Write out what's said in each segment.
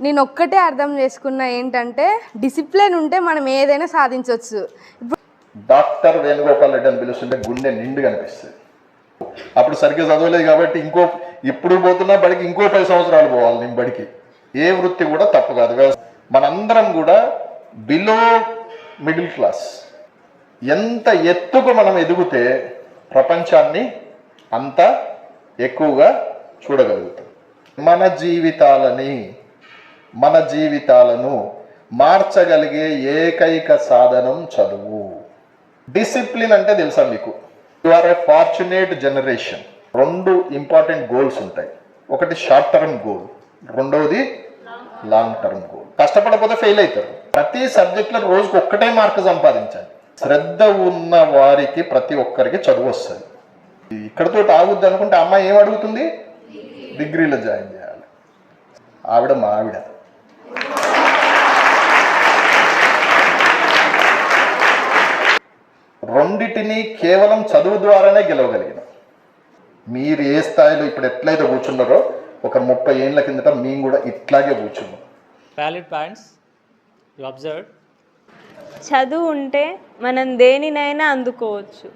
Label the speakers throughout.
Speaker 1: నేను ఒక్కటే అర్థం చేసుకున్నా ఏంటంటే డిసిప్లిన్ ఉంటే మనం ఏదైనా సాధించవచ్చు.
Speaker 2: డాక్టర్ వేణుగోపాల్ రెడ్డి అని పిలుస్తుంటే గుండె నిండుగా అనిపిస్తుంది. అప్పుడు సరిగ్గా చదవలేదు కాబట్టి ఇప్పుడు పోతున్నా బడికి ఇంకో 10 సంవత్సరాలు పోవాలి నేను బడికి. ఏ వృత్తి కూడా తప్పు కాదు. మనందరం కూడా బిలో మిడిల్ క్లాస్. ఎంత ఎత్తుకు మనం ఎదిగితే ప్రపంచాన్ని అంత ఎక్కువగా చూడగలుగుతాం. మన జీవితాలను మార్చగలిగే ఏకైక సాధనం చదువు. డిసిప్లిన్ అంటే తెలుసా మీకు? You are a fortunate generation. 2 important goals ఉంటాయి. ఒకటి షార్ట్ టర్మ్ గోల్, రెండవది లాంగ్ టర్మ్ గోల్. కష్టపడకపోతే ఫెయిల్ అవుతారు. ప్రతి సబ్జెక్ట్లో రోజుకు ఒక్కటే మార్కు సంపాదించండి. శ్రద్ధ ఉన్న వారికి ప్రతి ఒక్కరికి చదువు వస్తుంది. ఇక్కడతో ఆగుద్ది అనుకుంటే అమ్మాయి ఏం అడుగుతుంది? డిగ్రీలో జాయిన్ చేయాలి. ఆవిడ మా ఆవిడ. రెండిటిని కేవలం చదువు ద్వారానే గెలవగలిగిన. మీరు ఏ స్థాయిలో ఇప్పుడు ఎట్లయితే కూర్చున్నారో ఒక 30 ఏళ్ళ కిందట మేము కూడా ఇట్లాగే కూర్చున్నాం.
Speaker 3: Valid points you observed.
Speaker 4: చదువు ఉంటే మనం దేనినైనా అందుకోవచ్చు.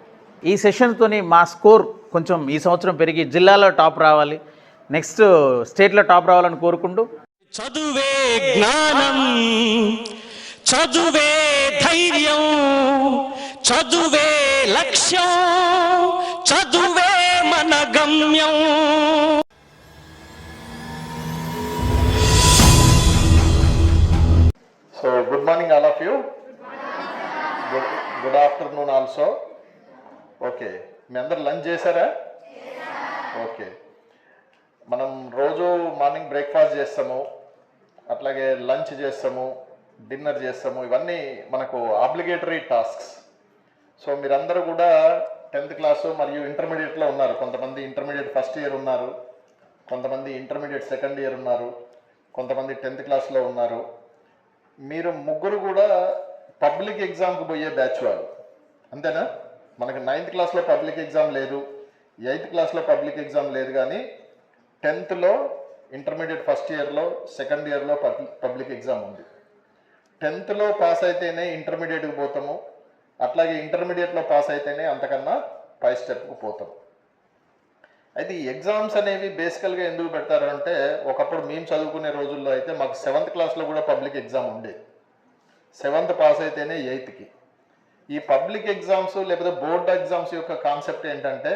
Speaker 5: ఈ సెషన్తోని మా స్కోర్ కొంచెం ఈ సంవత్సరం పెరిగి జిల్లాలో టాప్ రావాలి, నెక్స్ట్ స్టేట్లో టాప్ రావాలని కోరుకుంటూ,
Speaker 6: చదువే జ్ఞానం, చదువే ధైర్యం, చదువే లక్ష్యం, చదువే మన గమ్యం.
Speaker 2: So good morning all of you. Good afternoon also. Okay, మీ అందరు లంచ్ చేశారా? ఓకే. మనం రోజు మార్నింగ్ బ్రేక్ఫాస్ట్ చేస్తాము, అట్లాగే లంచ్ చేస్తాము, డిన్నర్ చేస్తాము. ఇవన్నీ మనకు ఆబ్లిగేటరీ టాస్క్స్. సో మీరందరూ కూడా 10th క్లాసు మరియు ఇంటర్మీడియట్లో ఉన్నారు. కొంతమంది ఇంటర్మీడియట్ ఫస్ట్ ఇయర్ ఉన్నారు, కొంతమంది ఇంటర్మీడియట్ సెకండ్ ఇయర్ ఉన్నారు, కొంతమంది 10th క్లాస్లో ఉన్నారు. మీరు ముగ్గురు కూడా పబ్లిక్ ఎగ్జామ్కి పోయే బ్యాచ్ వాళ్ళు, అంతేనా? మనకి 9th క్లాస్లో పబ్లిక్ ఎగ్జామ్ లేదు, 8th క్లాస్లో పబ్లిక్ ఎగ్జామ్ లేదు, కానీ 10thలో ఇంటర్మీడియట్ ఫస్ట్ ఇయర్లో సెకండ్ ఇయర్లో పబ్లిక్ ఎగ్జామ్ ఉంది. 10thలో పాస్ అయితేనే ఇంటర్మీడియట్కి పోతాము, అట్లాగే ఇంటర్మీడియట్లో పాస్ అయితేనే అంతకన్నా పై స్టెప్కి పోతాం. అయితే ఈ ఎగ్జామ్స్ అనేవి బేసికల్గా ఎందుకు పెడతారు అంటే, ఒకప్పుడు మేము చదువుకునే రోజుల్లో అయితే మాకు 7th క్లాస్లో కూడా పబ్లిక్ ఎగ్జామ్ ఉండేది. 7th పాస్ అయితేనే 8thకి. ఈ పబ్లిక్ ఎగ్జామ్స్ లేకపోతే బోర్డ్ ఎగ్జామ్స్ యొక్క కాన్సెప్ట్ ఏంటంటే,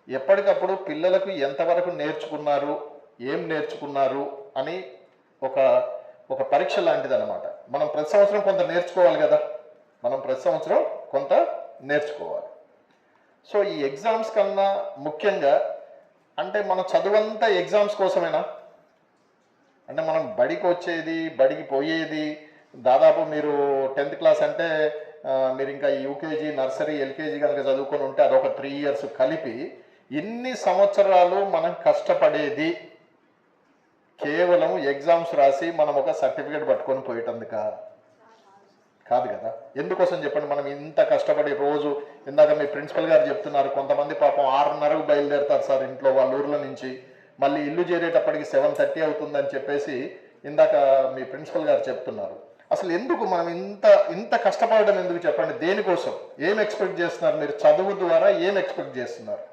Speaker 2: ఎప్పటికప్పుడు పిల్లలకు ఎంతవరకు నేర్చుకున్నారు, ఏం నేర్చుకున్నారు అని ఒక పరీక్ష లాంటిది అనమాట. మనం ప్రతి సంవత్సరం కొంత నేర్చుకోవాలి కదా, కొంత నేర్చుకోవాలి. సో ఈ ఎగ్జామ్స్ కన్నా ముఖ్యంగా అంటే మన చదువంతా ఎగ్జామ్స్ కోసమేనా? అంటే మనం బడికి వచ్చేది, బడికి పోయేది దాదాపు మీరు 10th క్లాస్ అంటే మీరు ఇంకా యూకేజీ, నర్సరీ, ఎల్కేజీ కనుక చదువుకొని ఉంటే అదొక 3 ఇయర్స్ కలిపి ఇన్ని సంవత్సరాలు మనం కష్టపడేది కేవలం ఎగ్జామ్స్ రాసి మనం ఒక సర్టిఫికేట్ పట్టుకొని పోయేటందుక కాదు కదా. ఎందుకోసం చెప్పండి? మనం ఇంత కష్టపడి రోజు, ఇందాక మీ ప్రిన్సిపల్ గారు చెప్తున్నారు, కొంతమంది పాపం 6:30కు బయలుదేరుతారు సార్ ఇంట్లో వాళ్ళ ఊర్ల నుంచి, మళ్ళీ ఇల్లు చేరేటప్పటికి 7:30 అవుతుందని చెప్పేసి ఇందాక మీ ప్రిన్సిపల్ గారు చెప్తున్నారు. అసలు ఎందుకు మనం ఇంత కష్టపడడం ఎందుకు చెప్పండి? దేనికోసం? ఏం ఎక్స్పెక్ట్ చేస్తున్నారు మీరు? చదువు ద్వారా ఏం ఎక్స్పెక్ట్ చేస్తున్నారు?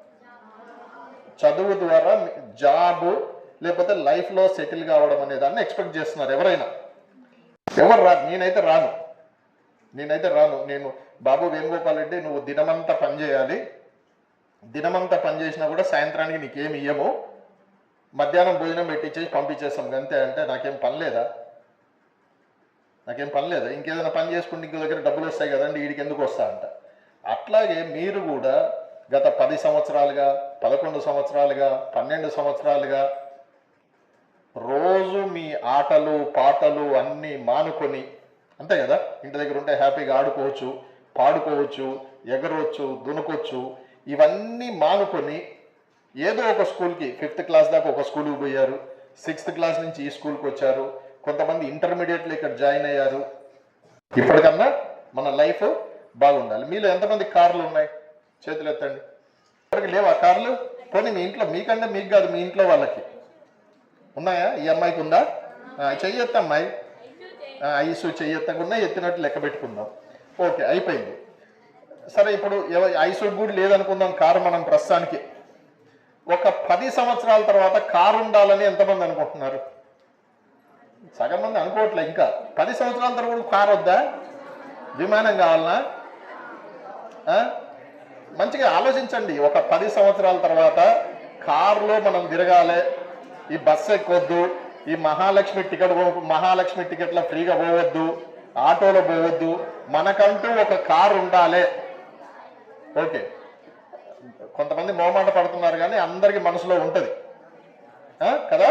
Speaker 2: చదువు ద్వారా జాబు లేకపోతే లైఫ్లో సెటిల్ కావడం అనే దాన్ని ఎక్స్పెక్ట్ చేస్తున్నారు ఎవరైనా? ఎవరు రాదు. నేనైతే రాను. నేను బాబు వేణుగోపాల్ రెడ్డి, నువ్వు దినమంతా పని చేయాలి, దినమంతా పని చేసినా కూడా సాయంత్రానికి నీకేమి ఇయ్యము, మధ్యాహ్నం భోజనం పెట్టించేసి పంపించేస్తాం అంతే. అంటే నాకేం పని లేదా? ఇంకేదైనా పని చేసుకుంటే ఇంకో దగ్గర డబ్బులు వస్తాయి కదండి, వీడికి ఎందుకు వస్తా అంట. అట్లాగే మీరు కూడా గత 10 సంవత్సరాలుగా, 11 సంవత్సరాలుగా, 12 సంవత్సరాలుగా రోజు మీ ఆటలు పాటలు అన్నీ మానుకొని, అంతే కదా, ఇంటి దగ్గర ఉంటే హ్యాపీగా ఆడుకోవచ్చు, పాడుకోవచ్చు, ఎగరవచ్చు, దునకొచ్చు, ఇవన్నీ మానుకొని ఏదో ఒక స్కూల్కి 5th క్లాస్ దాకా ఒక స్కూల్కి పోయారు, 6th క్లాస్ నుంచి ఈ స్కూల్కి వచ్చారు, కొంతమంది ఇంటర్మీడియట్లో ఇక్కడ జాయిన్ అయ్యారు. ఇప్పటికన్నా మన లైఫ్ బాగుండాలి. మీలో ఎంతమంది కార్లు ఉన్నాయి? చేతులు ఎత్తండి. ఇప్పటికి లేవా కార్లు? పోనీ మీ ఇంట్లో, మీకంటే మీకు కాదు, మీ ఇంట్లో వాళ్ళకి ఉన్నాయా? ఈ అమ్మాయికి ఉందా? చెయ్యొత్తమ్మాయి ఐసు చెయ్యొత్తకుండా ఎత్తినట్టు లెక్క పెట్టుకుందాం. ఓకే, అయిపోయింది. సరే, ఇప్పుడు ఐసు కూడా లేదనుకుందాం కారు. మనం ప్రస్తుతానికి ఒక 10 సంవత్సరాల తర్వాత కారు ఉండాలని ఎంతమంది అనుకుంటున్నారు? సగం మంది అనుకోవట్లే. ఇంకా 10 సంవత్సరాల తర్వాత కారు వద్దా? విమానం కావాలనా? మంచిగా ఆలోచించండి. ఒక 10 సంవత్సరాల తర్వాత కారులో మనం తిరగాలి, ఈ బస్సు ఎక్కొద్దు, ఈ మహాలక్ష్మి టికెట్ల ఫ్రీగా పోవద్దు, ఆటోలో పోవద్దు, మనకంటూ ఒక కారు ఉండాలి. ఓకే, కొంతమంది మోమాట పడుతున్నారు కానీ అందరికీ మనసులో ఉంటుంది కదా,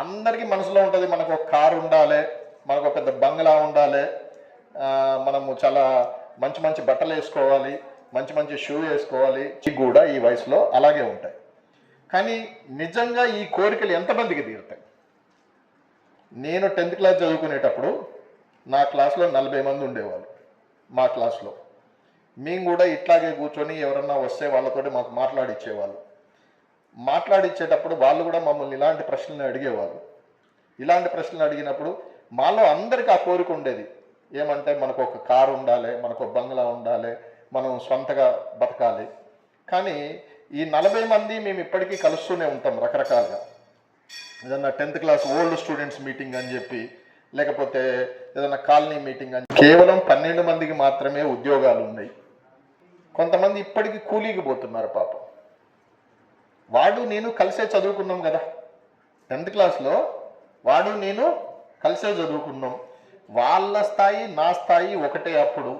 Speaker 2: అందరికీ మనసులో ఉంటుంది మనకు ఒక కారు ఉండాలి, మనకు ఒక పెద్ద బంగ్లా ఉండాలి, మనము చాలా మంచి మంచి బట్టలు వేసుకోవాలి, మంచి మంచి షూ వేసుకోవాలి. కూడా ఈ వయసులో అలాగే ఉంటాయి. కానీ నిజంగా ఈ కోరికలు ఎంతమందికి తీరుతాయి? నేను 10th క్లాస్ చదువుకునేటప్పుడు నా క్లాస్లో 40 మంది ఉండేవాళ్ళు. మా క్లాస్లో మేము కూడా ఇట్లాగే కూర్చొని ఎవరన్నా వస్తే వాళ్ళతోటి మాకు మాట్లాడిచ్చేవాళ్ళు. మాట్లాడిచ్చేటప్పుడు వాళ్ళు కూడా మమ్మల్ని ఇలాంటి ప్రశ్నలు అడిగేవాళ్ళు. ఇలాంటి ప్రశ్నలు అడిగినప్పుడు మాలో అందరికీ ఆ కోరిక ఉండేది. ఏమంటే మనకు ఒక కారు ఉండాలి, మనకు ఒక బంగ్లా ఉండాలి, మనం సొంతగా బతకాలి. కానీ ఈ 40 మంది మేము ఇప్పటికీ కలుస్తూనే ఉంటాం రకరకాలుగా. ఏదన్నా 10th class old students meeting అని చెప్పి, లేకపోతే ఏదైనా కాలనీ మీటింగ్ అని. కేవలం 12 మందికి మాత్రమే ఉద్యోగాలు ఉన్నాయి. కొంతమంది ఇప్పటికీ కూలీకి పోతున్నారు పాపం. వాడు నేను కలిసే చదువుకున్నాం కదా, 10th క్లాస్లో వాడు నేను కలిసే చదువుకున్నాం. వాళ్ళ స్థాయి నా స్థాయి ఒకటే. అప్పుడు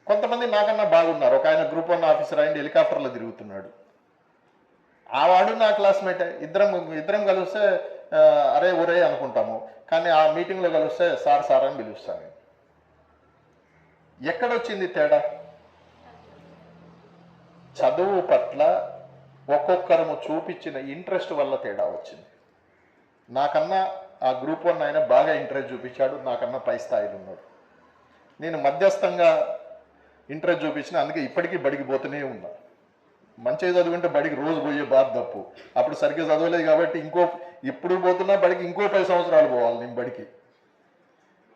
Speaker 2: కొంతమంది నాకన్నా బాగున్నారు. ఒక ఆయన గ్రూప్ 1 ఆఫీసర్ అయింది, హెలికాప్టర్లో తిరుగుతున్నాడు. ఆ వాడు నా క్లాస్మేటే. ఇద్దరం కలిస్తే అరే ఒరే అనుకుంటాము, కానీ ఆ మీటింగ్లో కలిస్తే సార్ సార్ అని పిలుస్తాను. ఎక్కడొచ్చింది తేడా? చదువు పట్ల ఒక్కొక్కరము చూపించిన ఇంట్రెస్ట్ వల్ల తేడా వచ్చింది. నాకన్నా ఆ గ్రూప్ 1 ఆయన బాగా ఇంట్రెస్ట్ చూపించాడు, నాకన్నా పై స్థాయిలో ఉన్నాడు. నేను మధ్యస్థంగా ఇంట్రెస్ట్ చూపించిన, అందుకే ఇప్పటికీ బడికి పోతూనే ఉన్నా. మంచిగా చదువుకుంటే బడికి రోజు పోయే బాధ తప్పు. అప్పుడు సరిగ్గా చదవలేదు కాబట్టి ఇప్పుడు పోతున్నా బడికి ఇంకో 10 సంవత్సరాలు పోవాలి నేను బడికి.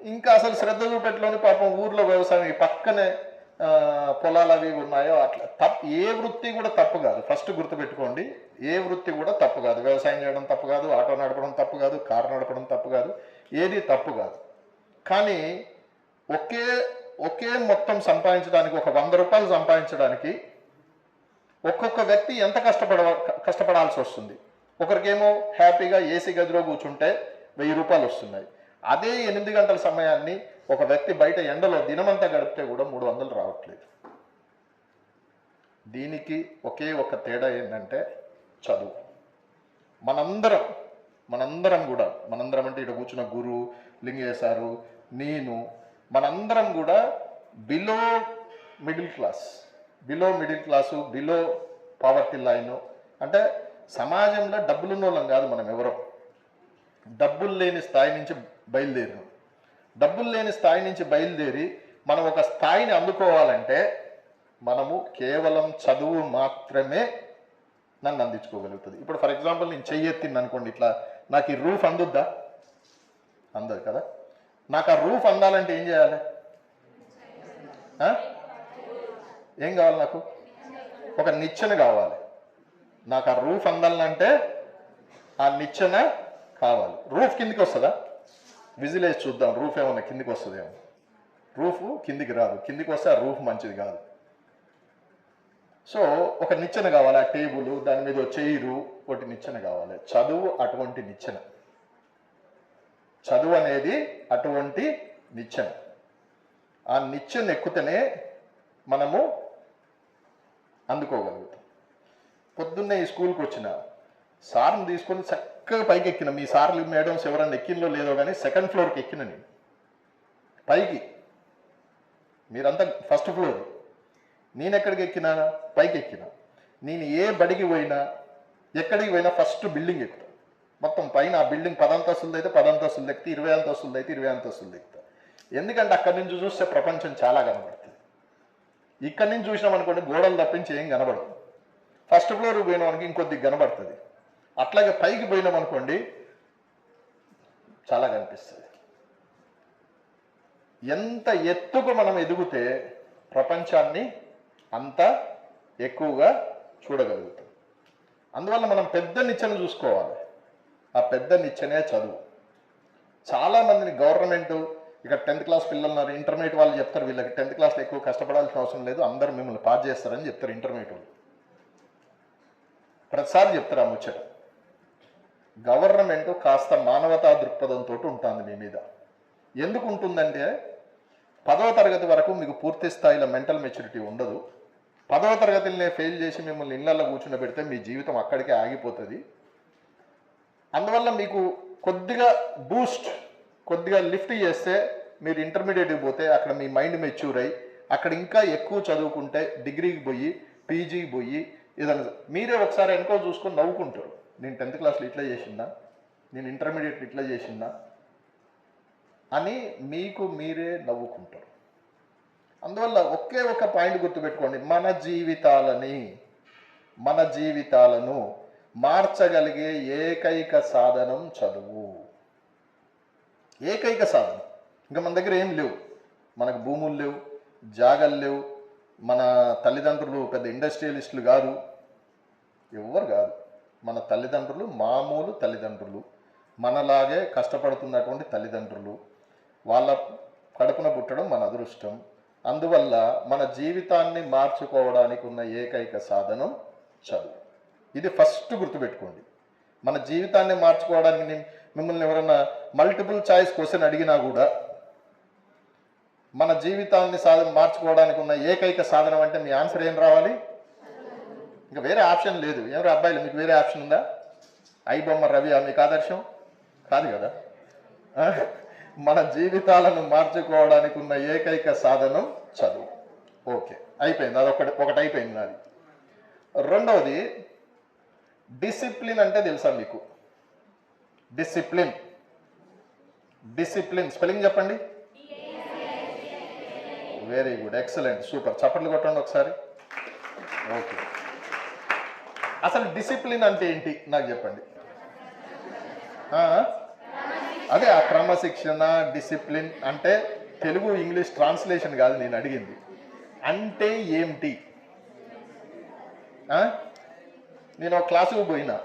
Speaker 2: ఇంకా అసలు శ్రద్ధ చూపెట్టలోని పాపం ఊర్లో వ్యవసాయం పక్కనే పొలాలు అవి ఉన్నాయో అట్లా. ఏ వృత్తి కూడా తప్పు కాదు. ఫస్ట్ గుర్తుపెట్టుకోండి, ఏ వృత్తి కూడా తప్పు కాదు. వ్యవసాయం చేయడం తప్పు కాదు, ఆటో నడపడం తప్పు కాదు, కారు నడపడం తప్పు కాదు, ఏది తప్పు కాదు. కానీ ఒకే మొత్తం సంపాదించడానికి, ఒక 100 రూపాయలు సంపాదించడానికి ఒక్కొక్క వ్యక్తి ఎంత కష్టపడాల్సి వస్తుంది. ఒకరికేమో హ్యాపీగా ఏసీ గదిలో కూర్చుంటే 1000 రూపాయలు వస్తున్నాయి. అదే 8 గంటల సమయాన్ని ఒక వ్యక్తి బయట ఎండలో దినమంతా గడిపితే కూడా 300 రావట్లేదు. దీనికి ఒకే ఒక తేడా ఏంటంటే చదువు. మనందరం కూడా, మనందరం అంటే ఇక్కడ కూర్చున్న గురు, లింగయ్య సారు, నేను, మనందరం కూడా below middle class, below poverty line. అంటే సమాజంలో డబ్బులున్న వాళ్ళం కాదు మనం ఎవరో. డబ్బులు లేని స్థాయి నుంచి బయలుదేరినాం. డబ్బులు లేని స్థాయి నుంచి బయలుదేరి మనం ఒక స్థాయిని అందుకోవాలంటే మనము కేవలం చదువు మాత్రమే నన్ను అందించుకోగలుగుతుంది. ఇప్పుడు ఫర్ ఎగ్జాంపుల్ నేను చెయ్యెత్తింది అనుకోండి, ఇట్లా నాకు ఈ రూఫ్ అందుద్దా? అందదు కదా. నాకు ఆ రూఫ్ అందాలంటే ఏం చేయాలి? ఏం కావాలి? నాకు ఒక నిచ్చెన కావాలి. నాకు ఆ రూఫ్ అందాలంటే ఆ నిచ్చెన కావాలి. రూఫ్ కిందికి వస్తుందా? విజిలేసి చూద్దాం, రూఫ్ ఏమన్నా కిందికి వస్తుందేమో. రూఫ్ కిందికి రాదు. కిందికి వస్తే ఆ రూఫ్ మంచిది కాదు. సో ఒక నిచ్చెన కావాలి, ఆ టేబుల్, దాని మీద చైరు, ఒకటి నిచ్చెన కావాలి. చదువు అటువంటి నిచ్చెన. చదువు అనేది అటువంటి నిచ్చెన. ఆ నిచ్చెన ఎక్కితేనే మనము అందుకోగలుగుతాం. పొద్దున్నే ఈ స్కూల్కి వచ్చిన సార్ని తీసుకొని చక్కగా పైకి ఎక్కిన. మీ సార్లు మేడమ్స్ ఎవరన్నా ఎక్కినలో లేదో కానీ 2nd ఫ్లోర్కి ఎక్కిన నేను పైకి. మీరంతా 1st ఫ్లోర్. నేను ఎక్కడికి ఎక్కినా? పైకి ఎక్కిన. నేను ఏ బడికి పోయినా, ఎక్కడికి పోయినా ఫస్ట్ బిల్డింగ్ ఎక్కుతా. మొత్తం పైన ఆ బిల్డింగ్ 10 అంతస్తులది అయితే 10 అంతస్తులు ఎక్కితే, 20 అంతస్తులది అయితే 20 అంతస్తులు ఎక్కుతా. ఎందుకంటే అక్కడి నుంచి చూస్తే ప్రపంచం చాలా కనబడుతుంది. ఇక్కడి నుంచి చూసినాం అనుకోండి, గోడలు తప్పించి ఏం కనబడదు. 1st ఫ్లోర్కి పోయినాం అనుకో ఇంకొద్ది కనబడుతుంది. అట్లాగే పైకి పోయినాం అనుకోండి, చాలా కనిపిస్తుంది. ఎంత ఎత్తుకు మనం ఎదిగితే ప్రపంచాన్ని అంత ఎక్కువగా చూడగలుగుతాం. అందువల్ల మనం పెద్ద నిచ్చెన చూసుకోవాలి. ఆ పెద్ద నిచ్చెనే చదువు. చాలామందిని గవర్నమెంట్ ఇక 10th క్లాస్ పిల్లలు ఉన్నారు, ఇంటర్మీడియట్ వాళ్ళు చెప్తారు వీళ్ళకి 10th క్లాస్లో ఎక్కువ కష్టపడాల్సిన అవసరం లేదు, అందరూ మిమ్మల్ని పాస్ చేస్తారని చెప్తారు. ఇంటర్మీడియట్ వాళ్ళు ప్రతిసారి చెప్తారు ఆ ముచ్చట. గవర్నమెంట్ కాస్త మానవతా దృక్పథంతో ఉంటుంది మీ మీద. ఎందుకు ఉంటుందంటే 10వ తరగతి వరకు మీకు పూర్తి స్థాయిలో మెంటల్ మెచ్యూరిటీ ఉండదు. 10వ తరగతిని ఫెయిల్ చేసి మిమ్మల్ని ఇళ్లలో కూర్చుని పెడితే మీ జీవితం అక్కడికే ఆగిపోతుంది. అందువల్ల మీకు కొద్దిగా బూస్ట్, కొద్దిగా లిఫ్ట్ చేస్తే మీరు ఇంటర్మీడియట్కి పోతే అక్కడ మీ మైండ్ మెచ్యూర్ అయ్యి అక్కడ ఇంకా ఎక్కువ చదువుకుంటే డిగ్రీకి పోయి పీజీకి పోయి ఏదైనా మీరే ఒకసారి వెనుకో చూసుకొని నవ్వుకుంటారు. నేను 10th క్లాస్లో ఇట్లా చేసిందా, నేను ఇంటర్మీడియట్లో ఇట్లా చేసిందా అని మీకు మీరే నవ్వుకుంటారు. అందువల్ల ఒకే ఒక పాయింట్ గుర్తుపెట్టుకోండి, మన జీవితాలను మార్చగలిగే ఏకైక సాధనం చదువు. ఏకైక సాధనం. ఇంకా మన దగ్గర ఏం లేవు. మనకు భూములు లేవు, జాగలు లేవు, మన తల్లిదండ్రులు పెద్ద ఇండస్ట్రియలిస్టులు కాదు, ఎవ్వరు కాదు. మన తల్లిదండ్రులు మామూలు తల్లిదండ్రులు, మనలాగే కష్టపడుతున్నటువంటి తల్లిదండ్రులు. వాళ్ళ కడుపున పుట్టడం మన అదృష్టం. అందువల్ల మన జీవితాన్ని మార్చుకోవడానికి ఉన్న ఏకైక సాధనం చదువు. ఇది ఫస్ట్ గుర్తుపెట్టుకోండి. మన జీవితాన్ని మార్చుకోవడానికి మిమ్మల్ని ఎవరైనా మల్టిపుల్ చాయిస్ క్వశ్చన్ అడిగినా కూడా మన జీవితాన్ని మార్చుకోవడానికి ఉన్న ఏకైక సాధనం అంటే మీ ఆన్సర్ ఏం రావాలి? ఇంకా వేరే ఆప్షన్ లేదు. ఎవరు అబ్బాయిలు మీకు వేరే ఆప్షన్ ఉందా? ఐబొమ్మ రవి మీకు ఆదర్శం కాదు కదా. మన జీవితాలను మార్చుకోవడానికి ఉన్న ఏకైక సాధనం చదువు. ఓకే, అయిపోయింది. ఒకటి అయిపోయింది నాది. రెండవది డిసిప్లిన్. అంటే తెలుసా మీకు? డిసిప్లిన్ స్పెల్లింగ్ చెప్పండి. Very good, excellent, super. చప్పట్లు కొట్టండి ఒకసారి. ఓకే, అసలు డిసిప్లిన్ అంటే ఏంటి నాకు చెప్పండి. అదే ఆ క్రమశిక్షణ. డిసిప్లిన్ అంటే తెలుగు ఇంగ్లీష్ ట్రాన్స్లేషన్ కాదు నేను అడిగింది. అంటే ఏమిటి? నేను ఒక క్లాసుకు పోయినా,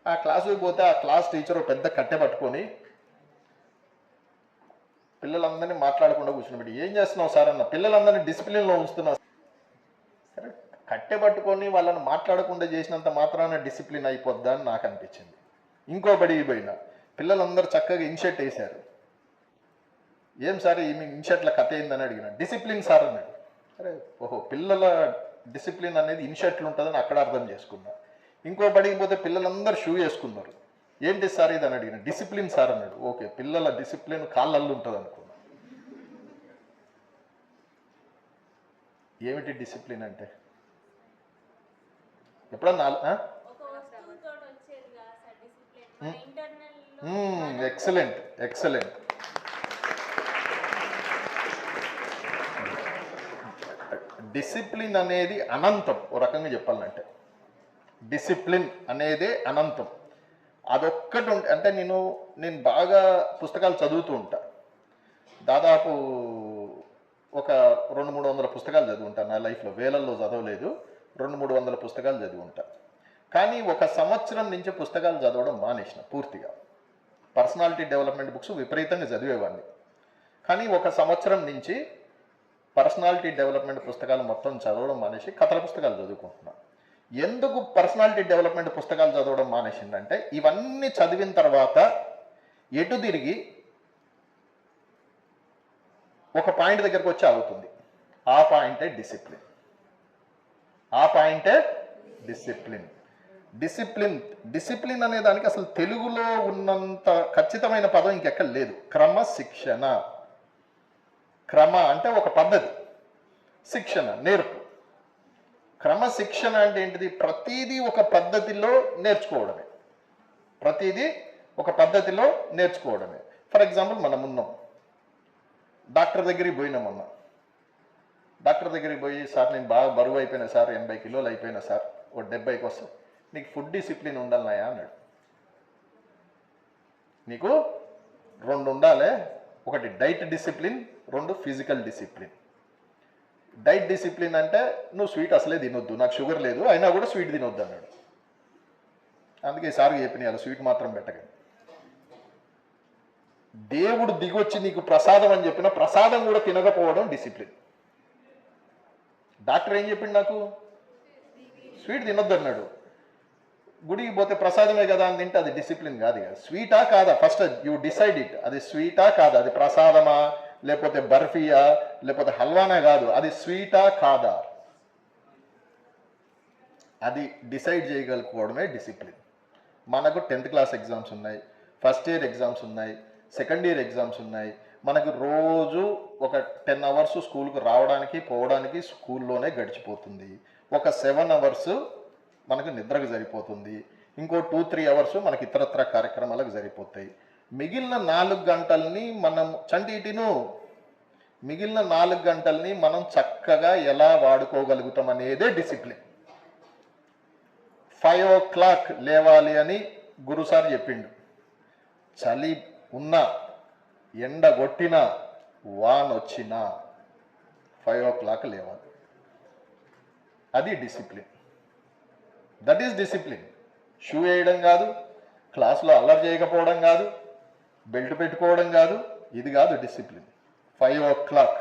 Speaker 2: ఆ క్లాసుకు పోతే ఆ క్లాస్ టీచర్ పెద్ద కట్టె పట్టుకొని పిల్లలందరినీ మాట్లాడకుండా కూర్చుని ఏం చేస్తున్నావు సార్ అన్న. పిల్లలందరినీ డిసిప్లిన్లో ఉంచుతున్నావు. సరే, కట్టె పట్టుకొని వాళ్ళని మాట్లాడకుండా చేసినంత మాత్రాన డిసిప్లిన్ అయిపోద్దా అని నాకు అనిపించింది. ఇంకో బడికి పోయినా పిల్లలందరూ చక్కగా ఇన్షర్ట్ వేశారు. ఏం సార్ ఈ ఇన్షర్ట్ల కథ ఏందని అడిగిన. డిసిప్లిన్ సార్ అన్నాడు. అరే ఓహో, పిల్లల డిసిప్లిన్ అనేది ఇన్షర్ట్లు ఉంటుందని అక్కడ అర్థం చేసుకున్నా. ఇంకో బడికి పోతే పిల్లలందరూ షూ వేసుకున్నారు. ఏంటి సార్ ఇది అని అడిగిన. డిసిప్లిన్ సార్ అన్నాడు. ఓకే, పిల్లల డిసిప్లిన్ కాళ్ళల్లో ఉంటుంది అనుకున్నా. ఏమిటి డిసిప్లిన్ అంటే? ఎప్పుడన్నా ఎక్సలెంట్. డిసిప్లిన్ అనేది అనంతం. ఓ రకంగా చెప్పాలంటే డిసిప్లిన్ అనేది అనంతం. అదొక్కటి అంటే నేను బాగా పుస్తకాలు చదువుతూ ఉంటా. దాదాపు ఒక 200-300 పుస్తకాలు చదువుంటాను నా లైఫ్లో. వేలల్లో చదవలేదు, 200-300 పుస్తకాలు చదివి ఉంటా. కానీ ఒక సంవత్సరం నుంచి పుస్తకాలు చదవడం మానేసిన పూర్తిగా. పర్సనాలిటీ డెవలప్మెంట్ బుక్స్ విపరీతంగా చదివేవాడిని. కానీ ఒక సంవత్సరం నుంచి పర్సనాలిటీ డెవలప్మెంట్ పుస్తకాలు మొత్తం చదవడం మానేసి కథల పుస్తకాలు చదువుకుంటున్నాను. ఎందుకు పర్సనాలిటీ డెవలప్మెంట్ పుస్తకాలు చదవడం మానేసిందంటే, ఇవన్నీ చదివిన తర్వాత ఎటు తిరిగి ఒక పాయింట్ దగ్గరకు వచ్చి ఆగుతుంది. ఆ పాయింటే డిసిప్లిన్. డిసిప్లిన్ అనే దానికి అసలు తెలుగులో ఉన్నంత ఖచ్చితమైన పదం ఇంకెక్కడ లేదు. క్రమశిక్షణ. క్రమ అంటే ఒక పద్ధతి, శిక్షణ నేర్పు. క్రమశిక్షణ అంటే ఏంటిది? ప్రతిదీ ఒక పద్ధతిలో నేర్చుకోవడమే. ఫర్ ఎగ్జాంపుల్ మనం ఉన్నాం, డాక్టర్ దగ్గరికి పోయినామన్నా. డాక్టర్ దగ్గరికి పోయి, సార్ నేను బాగా బరువు అయిపోయినా సార్, 80 కిలోలు అయిపోయినా సార్, ఓ 70కి వస్తా, నీకు ఫుడ్ డిసిప్లిన్ ఉండాలన్నాయా అన్నాడు. నీకు రెండు ఉండాలి. ఒకటి డైట్ డిసిప్లిన్, రెండు ఫిజికల్ డిసిప్లిన్. డైట్ డిసిప్లిన్ అంటే నువ్వు స్వీట్ అసలే తినొద్దు, నాకు షుగర్ లేదు అయినా కూడా స్వీట్ తినొద్దు అన్నాడు. అందుకే ఈసారి చెప్పిన అలా స్వీట్ మాత్రం పెట్టకండి. దేవుడు దిగొచ్చి నీకు ప్రసాదం అని చెప్పిన ప్రసాదం కూడా తినకపోవడం డిసిప్లిన్. డాక్టర్ ఏం చెప్పిండు, నాకు స్వీట్ తినొద్దు అన్నాడు. గుడికి పోతే ప్రసాదమే కదా అని తింటే అది డిసిప్లిన్ కాదు కదా. స్వీటా కాదా, ఫస్ట్ యూ డిసైడ్ ఇట్. అది స్వీటా కాదా, అది ప్రసాదమా లేకపోతే బర్ఫీయా లేకపోతే హల్వానా కాదు, అది స్వీటా కాదా అది డిసైడ్ చేయగలుగుకోవడమే డిసిప్లిన్. మనకు 10th క్లాస్ ఎగ్జామ్స్ ఉన్నాయి, ఫస్ట్ ఇయర్ ఎగ్జామ్స్ ఉన్నాయి, సెకండ్ ఇయర్ ఎగ్జామ్స్ ఉన్నాయి. మనకు రోజు ఒక 10 అవర్స్ స్కూల్కి రావడానికి పోవడానికి స్కూల్లోనే గడిచిపోతుంది. ఒక 7 అవర్స్ మనకు నిద్రకు సరిపోతుంది. ఇంకో 2-3 అవర్స్ మనకి ఇతరత్ర కార్యక్రమాలకు సరిపోతాయి. మిగిలిన 4 గంటల్ని మనం మిగిలిన 4 గంటల్ని మనం చక్కగా ఎలా వాడుకోగలుగుతాం అనేదే డిసిప్లిన్. 5 o'clock లేవాలి అని గురుసార్ చెప్పిండు. చలి ఉన్నా, ఎండ కొట్టినా, వాన్ వచ్చినా 5 o'clock లేవాలి. అది discipline. That is discipline. Shoe వేయడం కాదు, క్లాస్లో అల్లరి చేయకపోవడం కాదు, బెల్ట్ పెట్టుకోవడం కాదు, ఇది కాదు డిసిప్లిన్. 5 o'clock.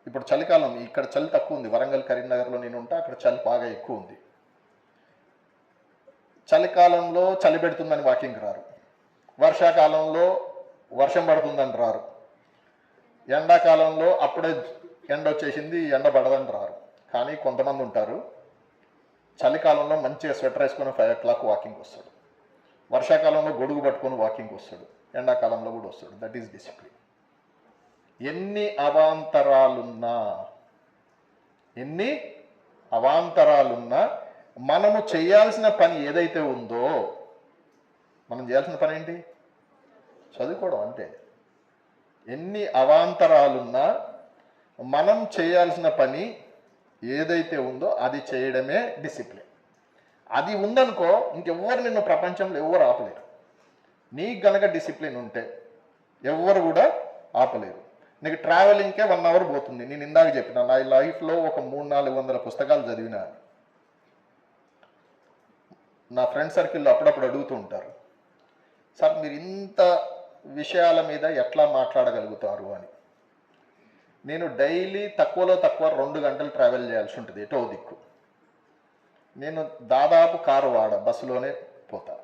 Speaker 2: ఇప్పుడు చలికాలం, ఇక్కడ చలి తక్కువ ఉంది. వరంగల్, కరీంనగర్లో నేను ఉంటా, అక్కడ చలి బాగా ఎక్కువ ఉంది. చలికాలంలో చలి పెడుతుందని వాకింగ్కి రారు, వర్షాకాలంలో వర్షం పడుతుందని రారు, ఎండాకాలంలో అప్పుడే ఎండ వచ్చేసింది ఎండ పడదని రారు. కానీ కొంతమంది ఉంటారు చలికాలంలో మంచిగా స్వెటర్ వేసుకొని 5 o'clock వాకింగ్కి వస్తాడు, వర్షాకాలంలో గొడుగు పట్టుకొని వాకింగ్కి వస్తాడు, ఎండాకాలంలో కూడా వస్తాడు. That is discipline. ఎన్ని అవాంతరాలున్నా మనము చేయాల్సిన పని ఏదైతే ఉందో, మనం చేయాల్సిన పని ఏంటి? చదువుకోవడం. అంతే. ఎన్ని అవాంతరాలున్నా మనం చేయాల్సిన పని ఏదైతే ఉందో అది చేయడమే డిసిప్లిన్. అది ఉందనుకో ఇంకెవ్వరు నిన్ను ప్రపంచంలో ఎవరు ఆపలేరు. నీకు గనక డిసిప్లిన్ ఉంటే ఎవరు కూడా ఆపలేరు. నీకు ట్రావెలింగ్కే 1 hour పోతుంది. నేను ఇందాక చెప్పిన నా లైఫ్లో ఒక 300-400 పుస్తకాలు చదివినా. నా ఫ్రెండ్ సర్కిల్లో అప్పుడప్పుడు అడుగుతూ ఉంటారు, సార్ మీరు ఇంత విషయాల మీద ఎట్లా మాట్లాడగలుగుతారు అని. నేను డైలీ తక్కువలో తక్కువ 2 గంటలు ట్రావెల్ చేయాల్సి ఉంటుంది ఎటో దిక్కు. నేను దాదాపు కారు బస్సులోనే పోతా.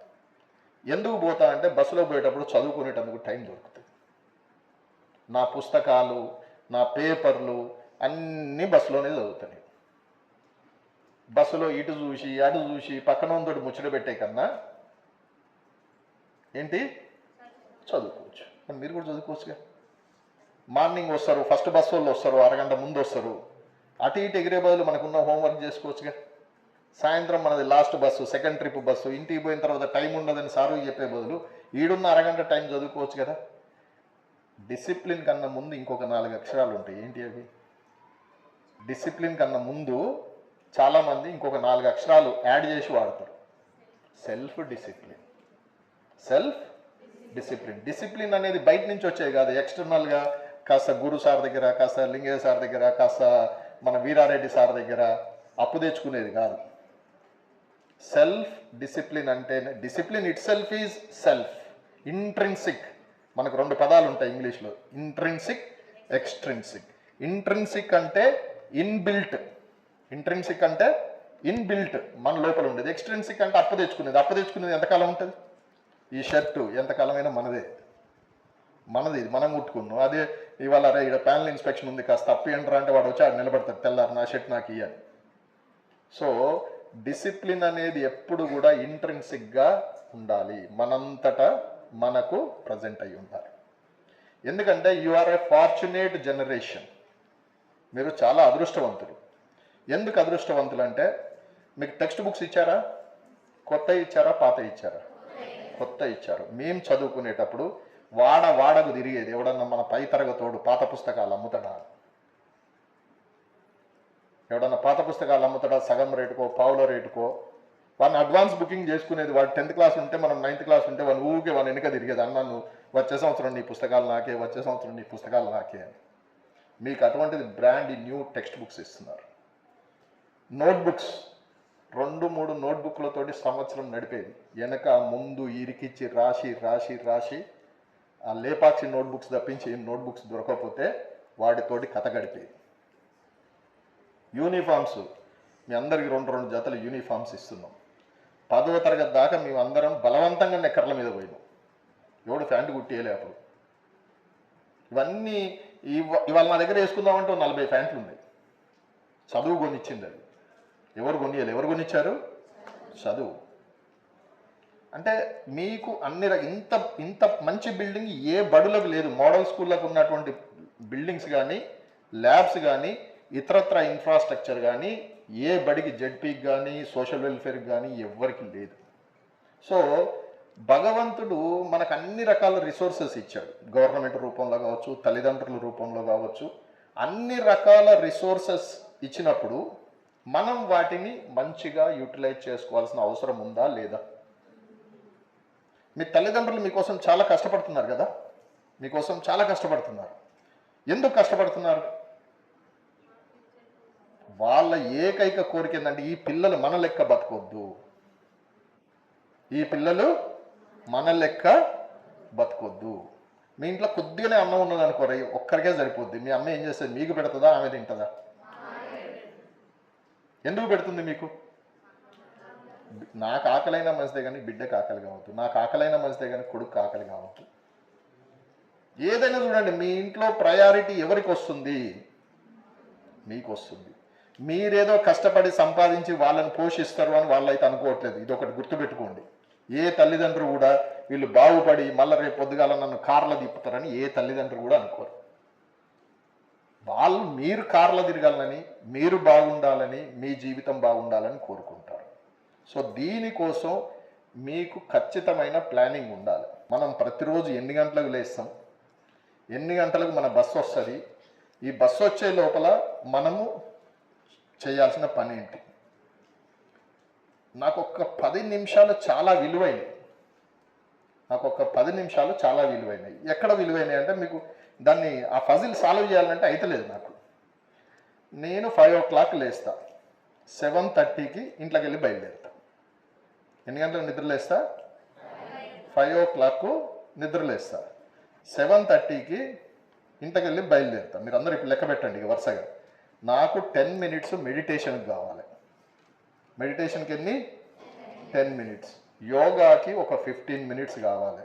Speaker 2: ఎందుకు పోతా అంటే బస్సులో పోయేటప్పుడు చదువుకునేటందుకు టైం దొరుకుతుంది. నా పుస్తకాలు, నా పేపర్లు అన్నీ బస్సులోనే చదువుతాయి. బస్సులో ఇటు చూసి అటు చూసి పక్కన తోటి ముచ్చట పెట్టే కన్నా ఏంటి చదువుకోవచ్చు. మీరు కూడా చదువుకోవచ్చుగా. మార్నింగ్ వస్తారు, ఫస్ట్ బస్సు వాళ్ళు వస్తారు, అరగంట ముందు వస్తారు. అటు ఇటు ఎగిరే బదులు మనకున్న హోంవర్క్ చేసుకోవచ్చుగా. సాయంత్రం మనది last bus, second trip bus, ఇంటికి పోయిన తర్వాత టైం ఉండదని సారు చెప్పే బదులు ఈడున్న అరగంట టైం చదువుకోవచ్చు కదా. డిసిప్లిన్ కన్నా ముందు ఇంకొక 4 అక్షరాలు ఉంటాయి. ఏంటి అవి? డిసిప్లిన్ కన్నా ముందు చాలామంది ఇంకొక 4 అక్షరాలు యాడ్ చేసి వాడతారు. Self discipline. డిసిప్లిన్ అనేది బయట నుంచి వచ్చేది కాదు. ఎక్స్టర్నల్గా కాస్త గురు సార్ దగ్గర, కాస్త లింగయ్య సార్ దగ్గర, కాస్త మన వీరారెడ్డి సార్ దగ్గర అప్పు తెచ్చుకునేది కాదు. సెల్ఫ్ డిసిప్లిన్ అంటేనే, discipline it self is self. Intrinsic, మనకు 2 పదాలు ఉంటాయి ఇంగ్లీష్లో, ఇంట్రిన్సిక్, ఎక్స్ట్రిన్సిక్. ఇంట్రిన్సిక్ అంటే ఇన్బిల్ట్, మన లోపల ఉండేది. ఎక్స్ట్రిన్సిక్ అంటే అప్పు తెచ్చుకునేది ఎంతకాలం ఉంటుంది? ఈ షర్టు ఎంతకాలమైనా మనది, ఇది మనం కుట్టుకున్నాం. అదే ఇవాళ ఇక్కడ ప్యానల్ ఇన్స్పెక్షన్ ఉంది, కాస్త అప్పు ఏంటరా అంటే వాడు వచ్చి ఆడు నిలబడతాడు, తెల్లారు నా షర్ట్ నాకు ఇయ్యాలి. సో డిసిప్లిన్ అనేది ఎప్పుడు కూడా ఇంట్రిన్సిక్గా ఉండాలి, మనంతటా మనకు ప్రజెంట్ అయి ఉండాలి. ఎందుకంటే you are a fortunate generation. మీరు చాలా అదృష్టవంతులు. ఎందుకు అదృష్టవంతులు అంటే మీకు టెక్స్ట్ బుక్స్ ఇచ్చారా? కొత్త ఇచ్చారా? పాత ఇచ్చారా? కొత్త ఇచ్చారు. మేము చదువుకునేటప్పుడు వాడకు తిరిగేది. ఎవడన్నా మన పై తరగతోడు పాత పుస్తకాలు అమ్ముతాడా? ఎవడన్నా పాత పుస్తకాలు అమ్ముతాడా? సగం రేటుకో, పావుల రేటుకో వాడిని అడ్వాన్స్ బుకింగ్ చేసుకునేది. వాడు 10th క్లాస్ ఉంటే మనం 9th క్లాస్ ఉంటే వాడిని ఊరికే వాడిని వెనక తిరిగేది, అన్నాను వచ్చే సంవత్సరం నీ పుస్తకాలు నాకే, వచ్చే సంవత్సరం నీ పుస్తకాలు నాకే అని. మీకు అటువంటిది బ్రాండ్ న్యూ టెక్స్ట్ బుక్స్ ఇస్తున్నారు. నోట్బుక్స్ 2-3 నోట్బుక్లతోటి సంవత్సరం నడిపేది. వెనక ముందు ఇరికిచ్చి రాసి రాసి రాసి ఆ లేపాక్షి నోట్బుక్స్ తప్పించి నోట్బుక్స్ దొరకకపోతే వాటితోటి కథ గడిపేది. యూనిఫామ్స్ మీ అందరికి 2 జతలు యూనిఫామ్స్ ఇస్తున్నాం. 10వ తరగతి దాకా మేము అందరం బలవంతంగా నెక్కర్ల మీద పోయినాం. ఎవడు ప్యాంటు కుట్టేయలే అప్పుడు. ఇవన్నీ ఇవాళ నా దగ్గర వేసుకుందామంటే 40 ప్యాంట్లు ఉన్నాయి. చదువు కొనిచ్చింది అది. ఎవరు కొనియాలి? ఎవరు కొనిచ్చారు? చదువు. అంటే మీకు అన్ని ఇంత మంచి బిల్డింగ్ ఏ బడులకు లేదు. మోడల్ స్కూళ్ళకు ఉన్నటువంటి బిల్డింగ్స్ కానీ, ల్యాబ్స్ కానీ, ఇతరత్ర ఇన్ఫ్రాస్ట్రక్చర్ కానీ ఏ బడికి, జెడ్పీకి కానీ, సోషల్ వెల్ఫేర్కి కానీ ఎవ్వరికి లేదు. సో భగవంతుడు మనకు అన్ని రకాల రిసోర్సెస్ ఇచ్చాడు. గవర్నమెంట్ రూపంలో కావచ్చు, తల్లిదండ్రుల రూపంలో కావచ్చు. అన్ని రకాల రిసోర్సెస్ ఇచ్చినప్పుడు మనం వాటిని మంచిగా యూటిలైజ్ చేసుకోవాల్సిన అవసరం ఉందా లేదా? మీ తల్లిదండ్రులు మీకోసం చాలా కష్టపడుతున్నారు కదా, మీకోసం చాలా కష్టపడుతున్నారు. ఎందుకు కష్టపడుతున్నారు? వాళ్ళ ఏకైక కోరిక ఏంటంటే ఈ పిల్లలు మన లెక్క బతకొద్దు, ఈ పిల్లలు మన లెక్క బతకొద్దు. మీ ఇంట్లో కొద్దిగానే అన్నం ఉన్నది అనుకోరా, ఒక్కరికే సరిపోద్ది. మీ అమ్మ ఏం చేస్తుంది? మీకు పెడుతుందా, ఆమె తింటుందా? ఎందుకు పెడుతుంది మీకు? నాకు ఆకలైనా మంచిదే కానీ బిడ్డకు ఆకలి కావద్దు, నాకు ఆకలైనా మంచిదే కానీ కొడుకు ఆకలి కావద్దు. ఏదైనా చూడండి, మీ ఇంట్లో ప్రయారిటీ ఎవరికి వస్తుంది? మీకు వస్తుంది. మీరేదో కష్టపడి సంపాదించి వాళ్ళని పోషిస్తారు అని వాళ్ళైతే అనుకోవట్లేదు. ఇది ఒకటి గుర్తుపెట్టుకోండి. ఏ తల్లిదండ్రులు కూడా వీళ్ళు బాగుపడి మళ్ళీ రేపు పొద్దుగాల నన్ను కార్లో తిప్పుతారని ఏ తల్లిదండ్రులు కూడా అనుకోరు. వాళ్ళు మీరు కార్లో తిరగాలని, మీరు బాగుండాలని, మీ జీవితం బాగుండాలని కోరుకుంటారు. సో దీనికోసం మీకు ఖచ్చితమైన ప్లానింగ్ ఉండాలి. మనం ప్రతిరోజు ఎన్ని గంటలకు లేస్తాం, ఎన్ని గంటలకు మన బస్సు వస్తుంది, ఈ బస్సు వచ్చే లోపల మనము చేయాల్సిన పని ఏంటి? నాకు ఒక 10 నిమిషాలు చాలా విలువైనవి. ఎక్కడ విలువైనవి అంటే మీకు దాన్ని ఆ ఫజిల్ సాల్వ్ చేయాలంటే అయితలేదు నాకు. నేను 5 o'clock లేస్తా, 7:30కి ఇంట్లోకి వెళ్ళి బయలుదేరుతా. ఎన్ని గంటలకు నిద్రలేస్తా? 5 o'clock నిద్రలేస్తా, 7:30కి ఇంట్లోకి వెళ్ళి బయలుదేరుతా. మీరు అందరూ ఇప్పుడు లెక్క పెట్టండి ఇక వరుసగా. నాకు 10 minutes మెడిటేషన్కి కావాలి. మెడిటేషన్కి ఎన్ని? 10 minutes. యోగాకి ఒక 15 minutes కావాలి.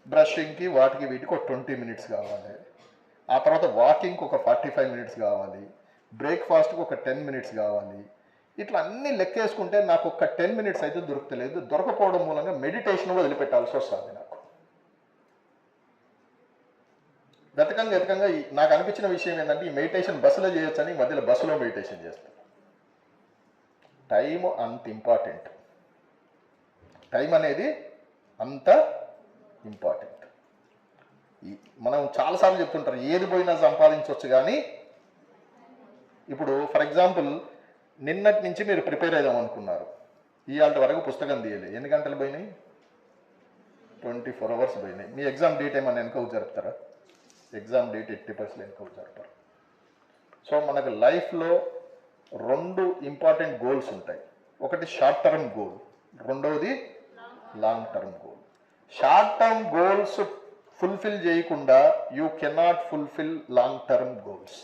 Speaker 2: బ్రషింగ్కి వాటికి వీటికి ఒక 20 minutes కావాలి. ఆ తర్వాత వాకింగ్కి ఒక 45 minutes కావాలి. బ్రేక్ఫాస్ట్కి ఒక 10 minutes కావాలి. ఇట్లా అన్నీ లెక్కేసుకుంటే నాకు ఒక 10 minutes అయితే దొరకలేదు. దొరకపోవడం మూలంగా మెడిటేషన్ వదిలిపెట్టాల్సి వస్తుంది. నాకు వెతకంగా నాకు అనిపించిన విషయం ఏంటంటే ఈ మెడిటేషన్ బస్సులో చేయొచ్చని ఈ మధ్యలో బస్సులో మెడిటేషన్ చేస్తాను. టైం అంత ఇంపార్టెంట్. టైం అనేది అంత ఇంపార్టెంట్. మనం చాలాసార్లు చెప్తుంటారు ఏది పోయినా సంపాదించవచ్చు, కానీ ఇప్పుడు ఫర్ ఎగ్జాంపుల్ నిన్నటి నుంచి మీరు ప్రిపేర్ అవుదాం అనుకున్నారు, ఇవాళ వరకు పుస్తకం తీయలే, ఎన్ని గంటలు పోయినాయి? 24 hours పోయినాయి. మీ ఎగ్జామ్ డేట్ ఏమన్నా వెనక జరుపుతారా? ఎగ్జామ్ డేట్ 80% వెనక జరుపుతారు. సో మనకు లైఫ్లో 2 ఇంపార్టెంట్ గోల్స్ ఉంటాయి. ఒకటి షార్ట్ టర్మ్ గోల్, రెండవది long term goal. Short term goals fulfil చేయకుండా you cannot fulfil long term goals.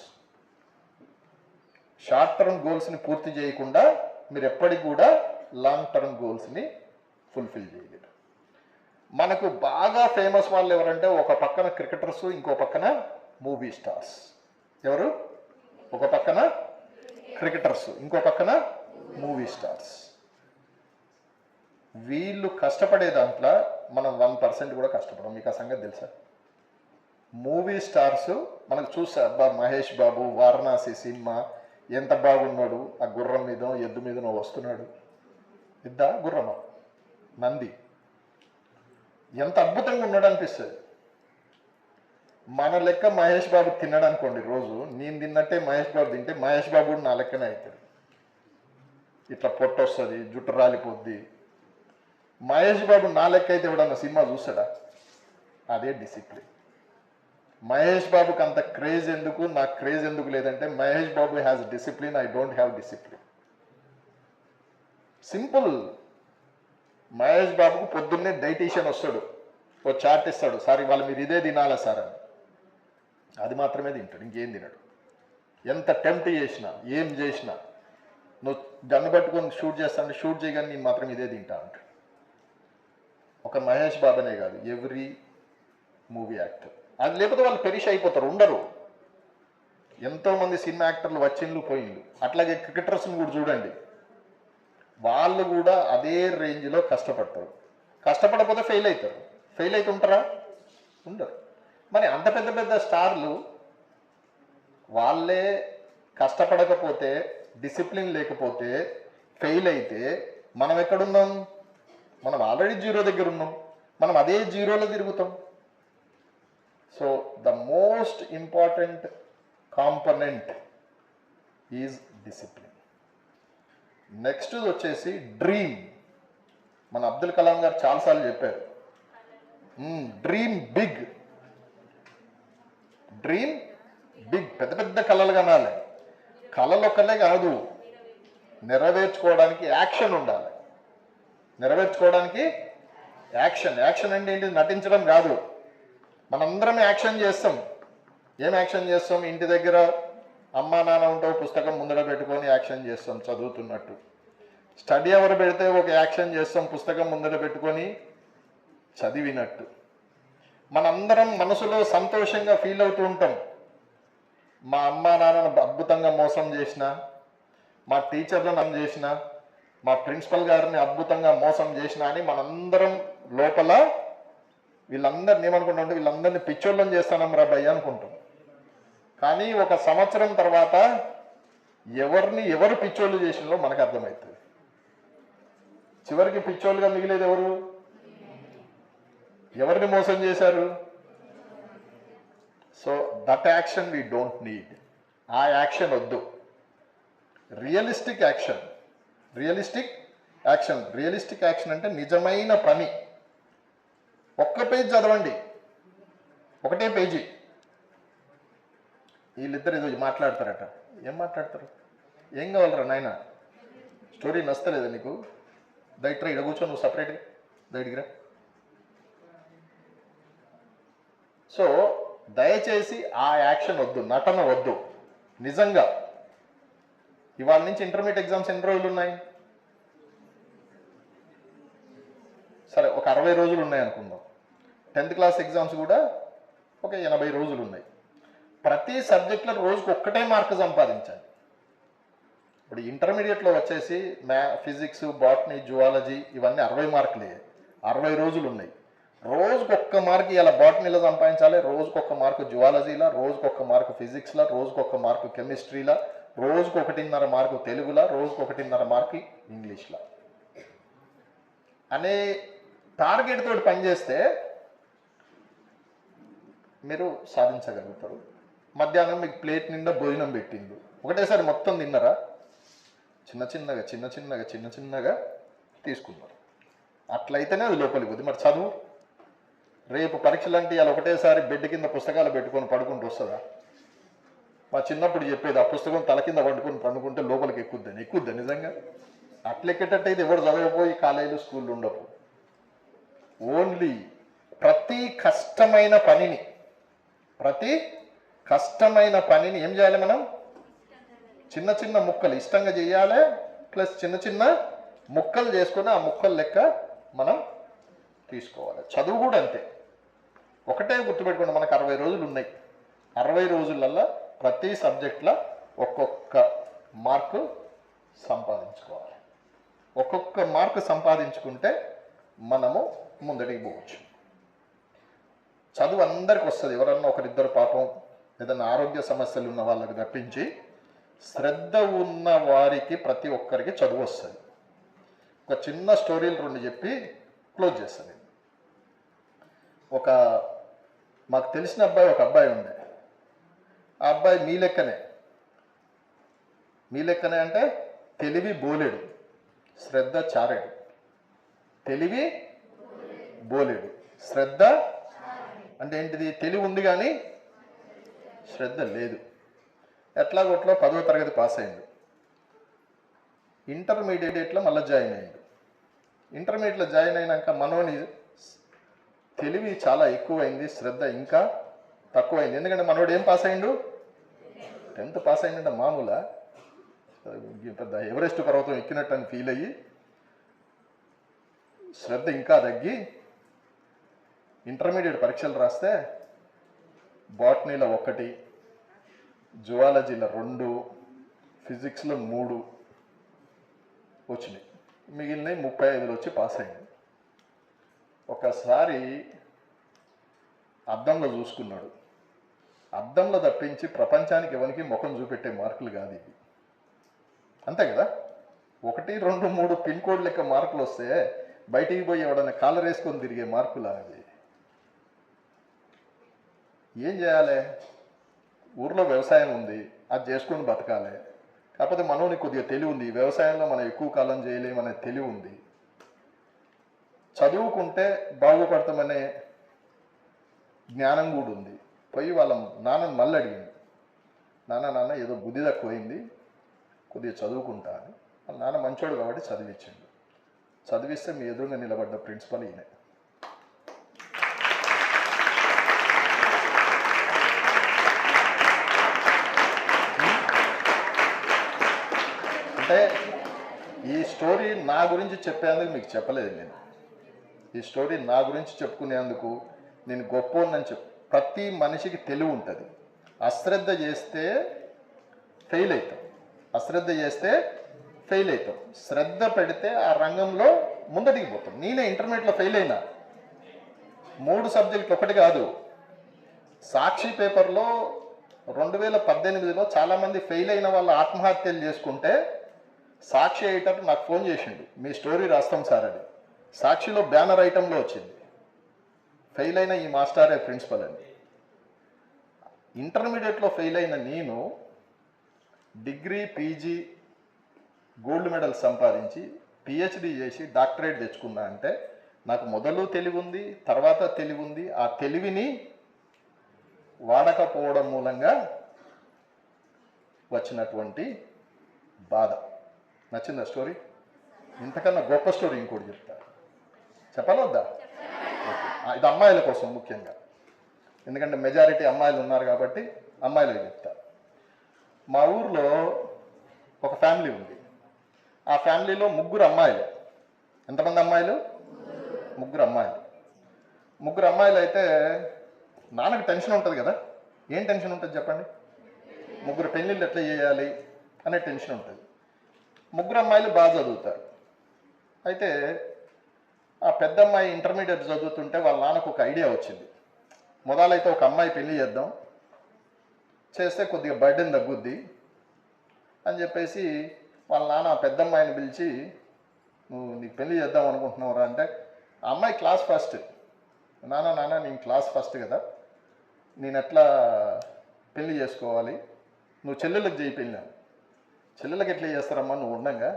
Speaker 2: Short term గోల్స్ని పూర్తి చేయకుండా మీరు ఎప్పటికి కూడా లాంగ్ టర్మ్ గోల్స్ని ఫుల్ఫిల్ చేయలేరు. మనకు బాగా ఫేమస్ వాళ్ళు ఎవరంటే ఒక పక్కన క్రికెటర్స్, ఇంకో పక్కన మూవీ స్టార్స్. ఎవరు? ఒక పక్కన క్రికెటర్స్, ఇంకో పక్కన మూవీ స్టార్స్. వీళ్ళు కష్టపడే దాంట్లో మనం 1% కూడా కష్టపడం. మీకు ఆ సంగతి తెలుసా? మూవీ స్టార్స్ మనకు చూస్తే అబ్బా మహేష్ బాబు వారణాసి సినిమా ఎంత బాగున్నాడు, ఆ గుర్రం మీద ఎద్దు మీదనో వస్తున్నాడు, ఎద్దా గుర్రమా నంది, ఎంత అద్భుతంగా ఉన్నాడు అనిపిస్తుంది. మన లెక్క మహేష్ బాబు తిన్నాడు అనుకోండి, రోజు నేను తిన్నట్టే మహేష్ బాబు తింటే మహేష్ బాబు నా లెక్కనే అవుతాడు. ఇట్లా పొట్టు వస్తుంది, జుట్టు రాలిపోద్ది. మహేష్ బాబు నా లెక్క అయితే ఎవడన్నా సినిమా చూస్తాడా? అదే డిసిప్లిన్. మహేష్ బాబుకి అంత క్రేజ్ ఎందుకు, నాకు క్రేజ్ ఎందుకు లేదంటే Mahesh Babu has discipline, I don't have discipline. Simple. Mahesh బాబుకు పొద్దున్నే డైటీషియన్ వస్తాడు, ఓ చార్ట్ ఇస్తాడు, సార్ ఇవాళ మీరు ఇదే తినాలా సార్ అని. అది మాత్రమే తింటాడు, ఇంకేం తినడు. ఎంత టెంప్ట్ చేసినా ఏం చేసినా, నువ్వు గన్ను పట్టుకొని షూట్ చేస్తాను, షూట్ చేయగానే నేను మాత్రం ఇదే తింటా అంటాడు. ఒక మహేష్ బాబునే కాదు, ఎవ్రీ మూవీ యాక్టర్. అది లేకపోతే వాళ్ళు పెరిష్ అయిపోతారు, ఉండరు. ఎంతోమంది సినిమా యాక్టర్లు వచ్చిండ్లు పోయిండ్లు. అట్లాగే క్రికెటర్స్ని కూడా చూడండి, వాళ్ళు కూడా అదే రేంజ్లో కష్టపడతారు. కష్టపడకపోతే ఫెయిల్ అవుతారు. ఫెయిల్ అవుతుంటారా? ఉండరు. మరి అంత పెద్ద పెద్ద స్టార్లు వాళ్ళే కష్టపడకపోతే, డిసిప్లిన్ లేకపోతే, ఫెయిల్ అయితే మనం ఎక్కడున్నాం? మనం ఆల్రెడీ జీరో దగ్గర ఉన్నాం. మనం అదే జీరోలో తిరుగుతాం. So the most important component is discipline. Next వచ్చేసి డ్రీమ్. మన అబ్దుల్ కలాం గారు చాలాసార్లు చెప్పారు, డ్రీమ్ బిగ్. Dream big. పెద్ద పెద్ద కళలు కనాలి. కళలు ఒక్కలే కాదు, నెరవేర్చుకోవడానికి యాక్షన్ ఉండాలి. నెరవేర్చుకోవడానికి యాక్షన్. యాక్షన్ అంటే ఏంటి? నటించడం కాదు. మనందరం యాక్షన్ చేస్తాం. ఏం యాక్షన్ చేస్తాం? ఇంటి దగ్గర అమ్మా నాన్న ఉంటావు, పుస్తకం ముందర పెట్టుకొని యాక్షన్ చేస్తాం చదువుతున్నట్టు. స్టడీ అవర్ పెడితే ఒక యాక్షన్ చేస్తాం, పుస్తకం ముందర పెట్టుకొని చదివినట్టు. మనందరం మనసులో సంతోషంగా ఫీల్ అవుతూ ఉంటాం. మా అమ్మా నాన్నను అద్భుతంగా మోసం చేసిన, మా టీచర్లను చేసిన, మా ప్రిన్సిపల్ గారిని అద్భుతంగా మోసం చేసిన అని మనందరం లోపల వీళ్ళందరిని ఏమనుకుంటాం? వీళ్ళందరినీ పిచ్చోళ్ళని చేస్తానం రా భయ్య అనుకుంటాం. కానీ ఒక సంవత్సరం తర్వాత ఎవరు పిచ్చోళ్ళు చేసినో మనకు అర్థమవుతుంది. చివరికి పిచ్చోళ్ళుగా మిగిలేది ఎవరు? ఎవరిని మోసం చేశారు? So that action we don't need. ఆ యాక్షన్ వద్దు. Realistic action. Realistic action. Realistic action అంటే నిజమైన పని. ఒక్క పేజ్ చదవండి, ఒకటే పేజీ. వీళ్ళిద్దరు ఏదో మాట్లాడతారట. ఏం మాట్లాడతారు? ఏం కావాలరా నాయన? స్టోరీ నచ్చలేదా నీకు? దయట్రా ఇక్కడ కూర్చో, నువ్వు సపరేట్గా దయటికిరా. సో దయచేసి ఆ యాక్షన్ వద్దు, నటన వద్దు. నిజంగా ఇవాళ నుంచి ఇంటర్మీడియట్ ఎగ్జామ్స్ ఎన్ని రోజులు ఉన్నాయి? సరే ఒక 60 రోజులు ఉన్నాయి అనుకుందాం. 10th క్లాస్ ఎగ్జామ్స్ కూడా ఒక 80 రోజులు ఉన్నాయి. ప్రతి సబ్జెక్ట్లో రోజుకు ఒక్కటే మార్కు సంపాదించాలి. ఇప్పుడు ఇంటర్మీడియట్లో వచ్చేసి ఫిజిక్స్, బాటనీ, జువాలజీ ఇవన్నీ 60 మార్కులే. 60 రోజులు ఉన్నాయి. రోజుకు ఒక్క మార్కు ఇలా బాటనీలో సంపాదించాలి, రోజుకొక మార్కు జువాలజీలా, రోజుకొక మార్కు ఫిజిక్స్లా, రోజుకొక మార్కు కెమిస్ట్రీలా, రోజుకు 1.5 మార్కు తెలుగులా, రోజుకు 1.5 మార్కు ఇంగ్లీష్లా అనే టార్గెట్ తోటి పనిచేస్తే మీరు సాధించగలుగుతారు. మధ్యాహ్నం మీకు ప్లేట్ నిండా భోజనం పెట్టిండు, ఒకటేసారి మొత్తం తిన్నారా? చిన్న చిన్నగా తీసుకున్నారు. అట్లయితేనే అది లోపలికి పోతుంది. మరి చదువు రేపు పరీక్షలు అంటే ఇలా ఒకటేసారి బెడ్ కింద పుస్తకాలు పెట్టుకొని పడుకుంటూ వస్తుందా? మా చిన్నప్పుడు చెప్పేది, ఆ పుస్తకం తల కింద పట్టుకొని పండుకుంటే లోపలికి ఎక్కుద్దా నిజంగా? అట్లెక్కేటట్టయితే ఎవరు చదవకపోయి కాలేజీలు, స్కూళ్ళు ఉండవు. ఓన్లీ ప్రతి కష్టమైన పనిని ఏం చేయాలి? మనం చిన్న ముక్కలు ఇష్టంగా చేయాలి, ప్లస్ చిన్న ముక్కలు చేసుకుని ఆ ముక్కలు లెక్క మనం తీసుకోవాలి. చదువు కూడా అంతే. ఒకటే గుర్తుపెట్టుకోండి, మనకు 60 రోజులు ఉన్నాయి. 60 రోజులల్లో ప్రతి సబ్జెక్ట్లో ఒక్కొక్క మార్కు సంపాదించుకోవాలి. ఒక్కొక్క మార్కు సంపాదించుకుంటే మనము ముందడికి పోవచ్చు. చదువు అందరికి వస్తుంది. ఎవరన్నా ఒకరిద్దరు పాపం ఏదైనా ఆరోగ్య సమస్యలు ఉన్న వాళ్ళకి తప్పించి శ్రద్ధ ఉన్న వారికి ప్రతి ఒక్కరికి చదువు వస్తుంది. ఒక చిన్న స్టోరీలు 2 చెప్పి క్లోజ్ చేస్తాను. మాకు తెలిసిన ఒక అబ్బాయి ఉండే. ఆ అబ్బాయి మీ లెక్కనే అంటే తెలివి బోలేడు, శ్రద్ధ చారెడు, తెలివి బోలేడు. శ్రద్ధ అంటే ఏంటిది? తెలివి ఉంది కానీ శ్రద్ధ లేదు. ఎట్లాగొట్లో 10వ తరగతి పాస్ అయింది. ఇంటర్మీడియట్లో మళ్ళీ జాయిన్ అయ్యింది. ఇంటర్మీడియట్లో జాయిన్ అయినాక మనోని తెలివి చాలా ఎక్కువైంది, శ్రద్ధ ఇంకా తక్కువైంది. ఎందుకంటే మనోడు ఏం పాస్ అయ్యిండు? 10th పాస్ అయిందంటే మామూలా? పెద్ద ఎవరెస్ట్ పర్వతం ఎక్కినట్టు అని ఫీల్ అయ్యి శ్రద్ధ ఇంకా తగ్గి ఇంటర్మీడియట్ పరీక్షలు రాస్తే బాటనీలో 1, జువాలజీలో 2, ఫిజిక్స్లో 3 వచ్చినాయి. మిగిలినవి 35 వచ్చి పాస్ అయింది. ఒకసారి అద్దంలో చూసుకున్నాడు. అద్దంలో తప్పించి ప్రపంచానికి ఎవరికి ముఖం చూపెట్టే మార్కులు కాదు ఇవి. అంతే కదా? 1, 2, 3 పిన్ కోడ్ లెక్క మార్కులు వస్తే బయటికి పోయి ఎవడన్నా కాలర్ వేసుకొని తిరిగే మార్కులు అవి. ఏం చేయాలి? ఊర్లో వ్యవసాయం ఉంది, అది చేసుకొని బతకాలి. కాకపోతే మనోని కొద్దిగా తెలివి ఉంది, వ్యవసాయంలో మనం ఎక్కువ కాలం చేయలేమనే తెలివి ఉంది. చదువుకుంటే బాగుపడతామనే జ్ఞానం కూడా ఉంది. పోయి వాళ్ళ నాన్నని మళ్ళీ అడిగింది, నాన్న ఏదో బుద్ధి తక్కువైంది, కొద్దిగా చదువుకుంటా అని. వాళ్ళ నాన్న మంచోడు కాబట్టి చదివించిండు. చదివిస్తే మీ ఎదురుగా నిలబడ్డ ప్రిన్సిపల్ ఈయన. అంటే ఈ స్టోరీ నా గురించి చెప్పేందుకు మీకు చెప్పలేదు నేను. ఈ స్టోరీ నా గురించి చెప్పుకునేందుకు నేను గొప్పని ప్రతి మనిషికి తెలివి ఉంటుంది. అశ్రద్ధ చేస్తే ఫెయిల్ అవుతాం, అశ్రద్ధ చేస్తే ఫెయిల్ అవుతాం. శ్రద్ధ పెడితే ఆ రంగంలో ముందటికి పోతాం. నేనే ఇంటర్మీడియట్లో ఫెయిల్ అయినా 3 సబ్జెక్టులు, ఒకటి కాదు. సాక్షి పేపర్లో 2018లో చాలామంది ఫెయిల్ అయిన వాళ్ళు ఆత్మహత్యలు చేసుకుంటే సాక్షి ఎడిటర్ నాకు ఫోన్ చేసిండు, మీ స్టోరీ రాస్తాం సార్ అని. సాక్షిలో బ్యానర్ ఐటంలో వచ్చింది, ఫెయిల్ అయిన ఈ మాస్టరే ప్రిన్సిపల్ అని. ఇంటర్మీడియట్లో ఫెయిల్ అయిన నేను డిగ్రీ, పీజీ, గోల్డ్ మెడల్ సంపాదించి పిహెచ్డి చేసి డాక్టరేట్ తెచ్చుకున్నా అంటే నాకు మొదలు తెలివి ఉంది, తర్వాత తెలివి ఉంది. ఆ తెలివిని వాడకపోవడం మూలంగా వచ్చినటువంటి బాధ. నచ్చిందా స్టోరీ? ఇంతకన్నా గొప్ప స్టోరీ ఇంకోటి చెప్తా. చెప్పాలా వద్దా? ఇది అమ్మాయిల కోసం ముఖ్యంగా, ఎందుకంటే మెజారిటీ అమ్మాయిలు ఉన్నారు కాబట్టి అమ్మాయిలకు చెప్తా. మా ఊర్లో ఒక ఫ్యామిలీ ఉంది. ఆ ఫ్యామిలీలో 3 అమ్మాయిలు. ఎంతమంది అమ్మాయిలు? 3 అమ్మాయిలు. 3 అమ్మాయిలు అయితే నాన్నకు టెన్షన్ ఉంటుంది కదా. ఏం టెన్షన్ ఉంటుంది చెప్పండి? 3 పెళ్ళిళ్ళు ఎట్లా చేయాలి అనే టెన్షన్ ఉంటుంది. 3 అమ్మాయిలు బాగా చదువుతారు. అయితే ఆ పెద్ద అమ్మాయి ఇంటర్మీడియట్ చదువుతుంటే వాళ్ళ నాన్నకు ఒక ఐడియా వచ్చింది. మొదలైతే ఒక అమ్మాయి పెళ్లి చేద్దాం, చేస్తే కొద్దిగా బర్డెన్ తగ్గుద్ది అని చెప్పేసి వాళ్ళ నాన్న ఆ పెద్ద అమ్మాయిని పిలిచి, నువ్వు నీకు పెళ్లి చేద్దాం అనుకుంటున్నావురా అంటే, ఆ అమ్మాయి క్లాస్ ఫస్ట్. నాన్న నేను క్లాస్ ఫస్ట్ కదా, నేను ఎట్లా పెళ్లి చేసుకోవాలి? నువ్వు చెల్లెళ్ళకి చేయి పెళ్ళి. చెల్లెళ్ళకి ఎట్లా చేస్తారమ్మా నువ్వు ఉండగా,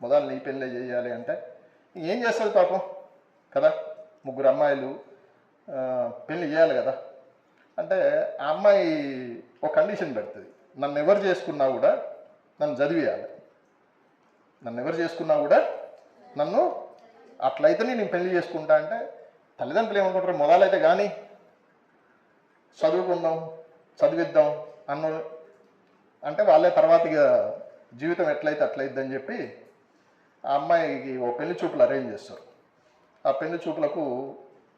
Speaker 2: మొదలు నీ పెళ్ళి చేయాలి అంటే ఏం చేస్తుంది పాపం కదా, 3 అమ్మాయిలు పెళ్ళి చేయాలి కదా అంటే ఆ అమ్మాయి ఒక కండిషన్ పెడుతుంది, నన్ను ఎవరు చేసుకున్నా కూడా నన్ను చదివేయాలి, నన్ను ఎవరు చేసుకున్నా కూడా నన్ను అట్లయితేనే నేను పెళ్లి చేసుకుంటా అంటే తల్లిదండ్రులు ఏమనుకుంటారు, మొదలైతే కానీ చదువుకుందాం చదివిద్దాం అంటే వాళ్ళే తర్వాత ఇక జీవితం ఎట్లయితే అట్లయిద్దని చెప్పి ఆ అమ్మాయికి ఓ పెళ్లి చూపులు అరేంజ్ చేస్తారు. ఆ పెళ్లి చూపులకు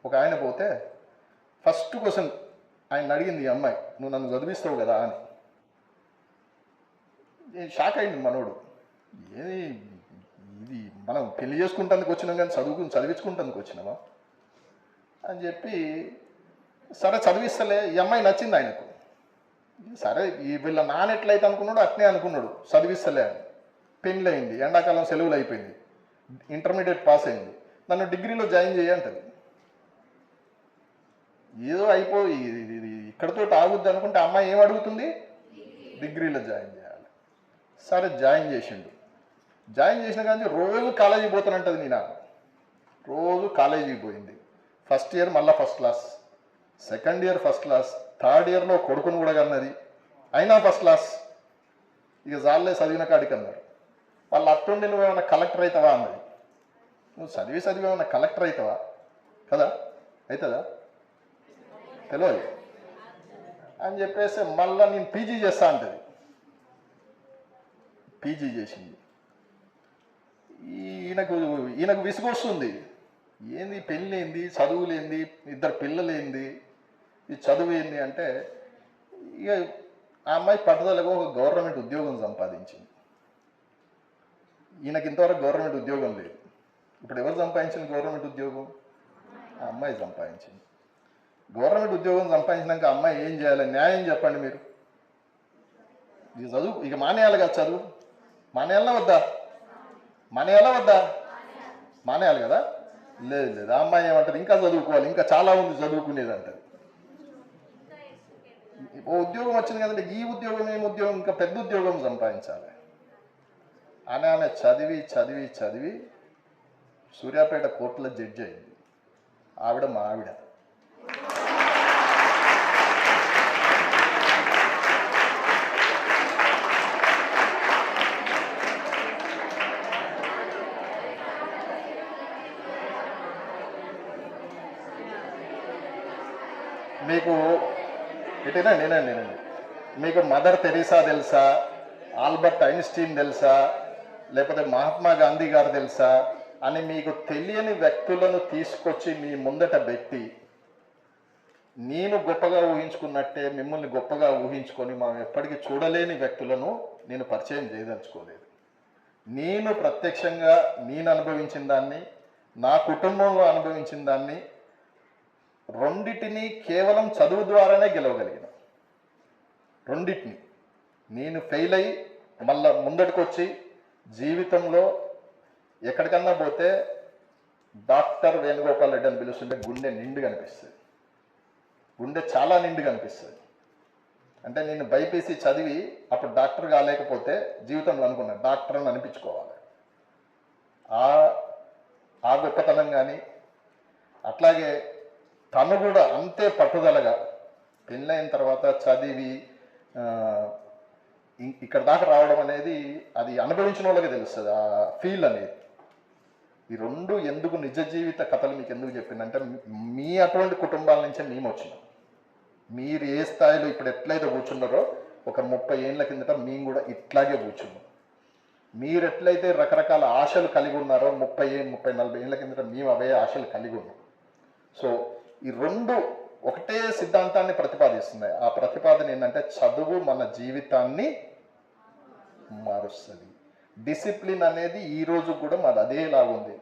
Speaker 2: ఒక ఆయన పోతే ఫస్ట్ క్వశ్చన్ ఆయన అడిగింది ఈ అమ్మాయి, నువ్వు నన్ను చదివిస్తావు కదా అని. షాక్ అయింది మనోడు, ఏది ఇది మనం పెళ్లి చేసుకుంటానికి వచ్చినాం కానీ చదివించుకుంటానికి వచ్చినామా అని చెప్పి, సరే చదివిస్తలే. ఈ అమ్మాయి నచ్చింది ఆయనకు. సరే ఈ వీళ్ళ నాన్న ఎట్లయితే అనుకున్నాడు అట్నే అనుకున్నాడు, చదివిస్తలే అని. పెళ్ళి అయింది, ఎండాకాలం సెలవులు అయిపోయింది, ఇంటర్మీడియట్ పాస్ అయింది, నన్ను డిగ్రీలో జాయిన్ చేయంటది. ఏదో అయిపోయి ఇది ఇక్కడతో ఆగుద్ది అనుకుంటే అమ్మాయి ఏం అడుగుతుంది, డిగ్రీలో జాయిన్ చేయాలి. సరే జాయిన్ చేసిండు. జాయిన్ చేసిన కానీ రోజు కాలేజీకి పోతానంటది. నేను రోజు కాలేజీకి పోయింది. ఫస్ట్ ఇయర్ మళ్ళీ first class, second year first class, third ఇయర్లో కొడుకును కూడా కన్నది, అయినా ఫస్ట్ క్లాస్. ఇక జాలే చదివిన కాడికి అన్నారు. వాళ్ళు అట్టుండి నువ్వేమన్నా కలెక్టర్ అవుతావా అన్నది. నువ్వు చదివి ఏమన్నా కలెక్టర్ అవుతావా కదా, అవుతుందా తెలియదు అని చెప్పేసి మళ్ళీ నేను పీజీ చేస్తా అంటది. పీజీ చేసింది. ఈయనకు విసుగొస్తుంది. ఏంది పెళ్ళి ఏంది, చదువులేంది, ఇద్దరు పిల్లలేంది, ఈ చదువు ఏంది అంటే ఇక ఆ అమ్మాయి పట్టుదలకు ఒక గవర్నమెంట్ ఉద్యోగం సంపాదించింది. ఈయనకి ఇంతవరకు గవర్నమెంట్ ఉద్యోగం లేదు. ఇప్పుడు ఎవరు సంపాదించింది గవర్నమెంట్ ఉద్యోగం? ఆ అమ్మాయి సంపాదించింది. గవర్నమెంట్ ఉద్యోగం సంపాదించినాక అమ్మాయి ఏం చేయాలి? న్యాయం చెప్పండి మీరు. ఇక చదువు ఇక మానేయాలి కదా, చదువు మానేయాలా వద్దా? మానేయాలి కదా. లేదు ఆ అమ్మాయి ఏమంటారు, ఇంకా చదువుకోవాలి, ఇంకా చాలా ఉంది చదువుకునేది అంటారు. ఓ ఉద్యోగం వచ్చింది కదంటే ఈ ఉద్యోగం ఏం ఉద్యోగం, ఇంకా పెద్ద ఉద్యోగం సంపాదించాలి అని ఆమె చదివి సూర్యాపేట కోర్టులో జడ్జి అయింది. ఆవిడ మా ఆవిడ. మీకు నేనండి మీకు మదర్ తెరీసా తెలుసా, ఆల్బర్ట్ ఐన్స్టీన్ తెలుసా, లేకపోతే మహాత్మా గాంధీ గారు తెలుసా అని మీకు తెలియని వ్యక్తులను తీసుకొచ్చి మీ ముందట పెట్టి నేను గొప్పగా ఊహించుకున్నట్టే మిమ్మల్ని గొప్పగా ఊహించుకొని మనం ఎప్పటికీ చూడలేని వ్యక్తులను నేను పరిచయం చేయదలుచుకోలేదు. నేను ప్రత్యక్షంగా నేను అనుభవించిన దాన్ని, నా కుటుంబంలో అనుభవించిన దాన్ని, రెండిటిని కేవలం చదువు ద్వారానే గెలవగలిగిన. రెండిటిని నేను ఫెయిల్ అయ్యి మళ్ళా ముందటికి వచ్చి జీవితంలో ఎక్కడికన్నా పోతే డాక్టర్ వేణుగోపాల్ రెడ్డి అని పిలుస్తుంటే గుండె నిండుగా అనిపిస్తుంది. గుండె చాలా నిండుగా అనిపిస్తుంది. అంటే నేను బైపీసీ చదివి అప్పుడు డాక్టర్ కాలేకపోతే జీవితంలో అనుకున్నా డాక్టర్ అని అనిపించుకోవాలి. ఆ గొప్పతనం కానీ, అట్లాగే తను కూడా అంతే పట్టుదలగా పెళ్ళైన తర్వాత చదివి ఇక్కడ దాకా రావడం అనేది అది అనుభవించిన వాళ్ళకి తెలుస్తుంది ఆ ఫీల్ అనేది. ఈ రెండు ఎందుకు నిజ జీవిత కథలు మీకు ఎందుకు చెప్పిందంటే మీ అటువంటి కుటుంబాల నుంచే మేము వచ్చినాం. మీరు ఏ స్థాయిలో ఇప్పుడు ఎట్లయితే కూర్చున్నారో ఒక 30 ఏళ్ళ కిందట మేము కూడా ఇట్లాగే కూర్చున్నాం. మీరు ఎట్లయితే రకరకాల ఆశలు కలిగి ఉన్నారో 30-40 ఏళ్ళ కిందట మేము అవే ఆశలు కలిగి ఉన్నాం. సో ఈ రెండు ఒకటే సిద్ధాంతాన్ని ప్రతిపాదిస్తున్నాయి. ఆ ప్రతిపాదన ఏంటంటే చదువు మన జీవితాన్ని మారుస్తుంది. డిసిప్లిన్ అనేది ఈ రోజు కూడా మాది అదేలాగుంది.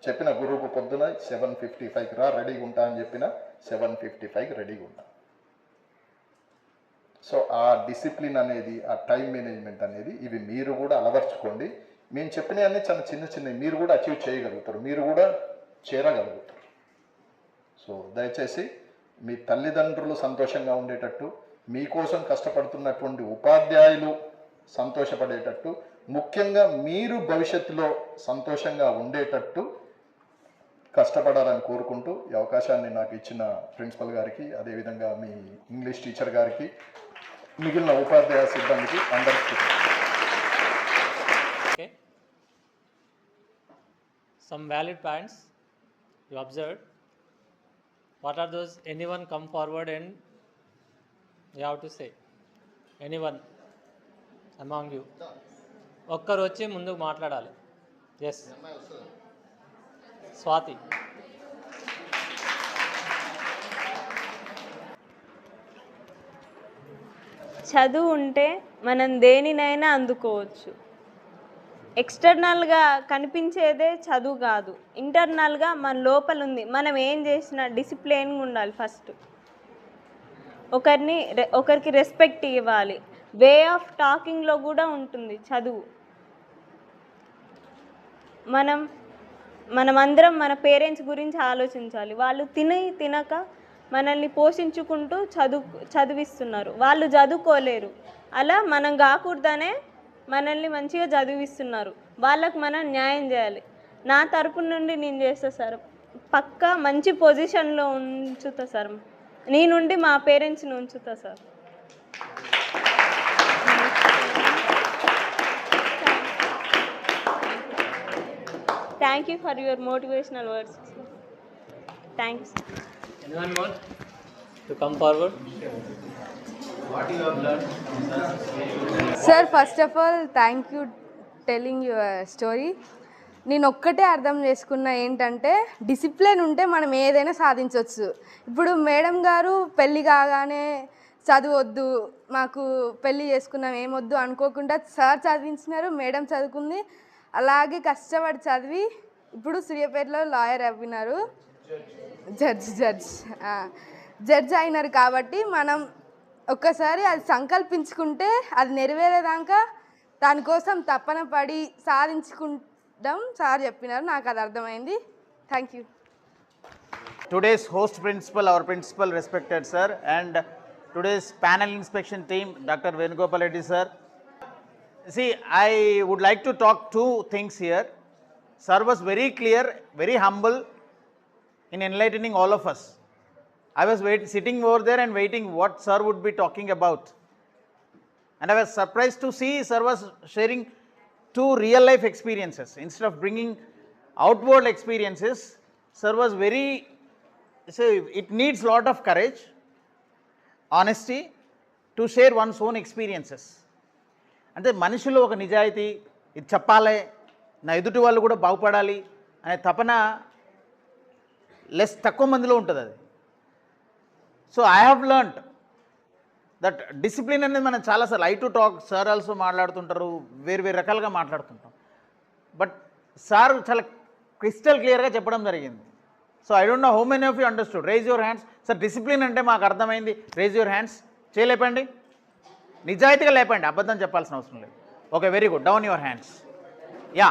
Speaker 2: చెప్పిన గురువుకు పొద్దున 7:55కి రా రెడీగా ఉంటా అని చెప్పిన 7:55కి రెడీగా ఉంటా. సో ఆ డిసిప్లిన్ అనేది, ఆ టైం మేనేజ్మెంట్ అనేది ఇవి మీరు కూడా అలవర్చుకోండి. మేము చెప్పినవన్నీ చాలా చిన్నవి మీరు కూడా అచీవ్ చేయగలుగుతారు, మీరు కూడా చేరగలుగుతారు. సో దయచేసి మీ తల్లిదండ్రులు సంతోషంగా ఉండేటట్టు, మీకోసం కష్టపడుతున్నటువంటి ఉపాధ్యాయులు సంతోషపడేటట్టు, ముఖ్యంగా మీరు భవిష్యత్తులో సంతోషంగా ఉండేటట్టు కష్టపడాలని కోరుకుంటూ ఈ అవకాశాన్ని నాకు ఇచ్చిన ప్రిన్సిపల్ గారికి, అదేవిధంగా మీ ఇంగ్లీష్ టీచర్ గారికి, మిగిలిన ఉపాధ్యాయ సిబ్బందికి అందరికీ.
Speaker 3: Okay. Some valid points you observed. What are those? Anyone come forward and you have to say. Anyone among you. ఒక్కరు వచ్చి ముందుకు మాట్లాడాలి. ఎస్ స్వాతి.
Speaker 4: చదువు ఉంటే మనం దేనినైనా అందుకోవచ్చు. ఎక్స్టర్నల్గా కనిపించేదే చదువు కాదు, ఇంటర్నల్గా మన లోపల ఉంది. మనం ఏం చేసినా డిసిప్లిన్గా ఉండాలి. ఫస్ట్ ఒకరికి రెస్పెక్ట్ ఇవ్వాలి. వే ఆఫ్ టాకింగ్లో కూడా ఉంటుంది చదువు. మనమందరం మన పేరెంట్స్ గురించి ఆలోచించాలి. వాళ్ళు తినక మనల్ని పోషించుకుంటూ చదివిస్తున్నారు. వాళ్ళు చదువుకోలేరు, అలా మనం కాకూడదనే మనల్ని మంచిగా చదివిస్తున్నారు. వాళ్ళకు మనం న్యాయం చేయాలి. నా తరపు నుండి నేను చేస్తా సార్. పక్కా మంచి పొజిషన్లో ఉంచుతా సార్. నీ నుండి మా పేరెంట్స్ని ఉంచుతా sir. Thank you for your motivational words. Thanks.
Speaker 3: Anyone more to come forward?
Speaker 1: Sir first of all thank you telling your story. నేను ఒక్కటే అర్థం చేసుకున్న ఏంటంటే డిసిప్లిన్ ఉంటే మనం ఏదైనా సాధించవచ్చు. ఇప్పుడు మేడం గారు పెళ్ళి కాగానే చదవద్దు, మాకు పెళ్ళి చేసుకున్నాం ఏమొద్దు అనుకోకుండా సార్ చదివించినారు, మేడం చదువుకుంది, అలాగే కష్టపడి చదివి ఇప్పుడు సూర్యాపేటలో లాయర్ అయినారు, జడ్జ్ అయినారు. కాబట్టి మనం ఒక్కసారి అది సంకల్పించుకుంటే అది నెరవేరేదాకా దానికోసం తపన పడి సాధించుకుంటాం సార్ చెప్పినారు, నాకు అది అర్థమైంది. Thank you.
Speaker 5: Today's host principal, our principal, respected sir, and today's panel inspection team, Dr. Venugopal Reddy sir. See, I would like to talk two things here. Sir was very clear, very humble in enlightening all of us. I was sitting over there and waiting what sir would be talking about. And I was surprised to see sir was sharing two real life experiences. Instead of bringing outward experiences, sir was very, say, it needs lot of courage, honesty to share one's own experiences. అంటే మనుషులు ఒక నిజాయితీ, ఇది చెప్పాలి, నా ఎదుటి వాళ్ళు కూడా బాగుపడాలి అనే తపన తక్కువ మందిలో ఉంటుంది అది. So I have learned that discipline అనేది మనం చాలాసార్లు I to talk, sir also మాట్లాడుతుంటారు, వేరు రకాలుగా మాట్లాడుతుంటాం. బట్ సార్ చాలా క్రిస్టల్ క్లియర్గా చెప్పడం జరిగింది. So I don't know how many of you understood. Rise your hands. Sir discipline అంటే మాకు అర్థమైంది. Rise your hands. చేయలేపండి, నిజాయితీగా లేపండి, అబద్ధం చెప్పాల్సిన అవసరం లేదు. Okay, very good. Down your hands. Yeah,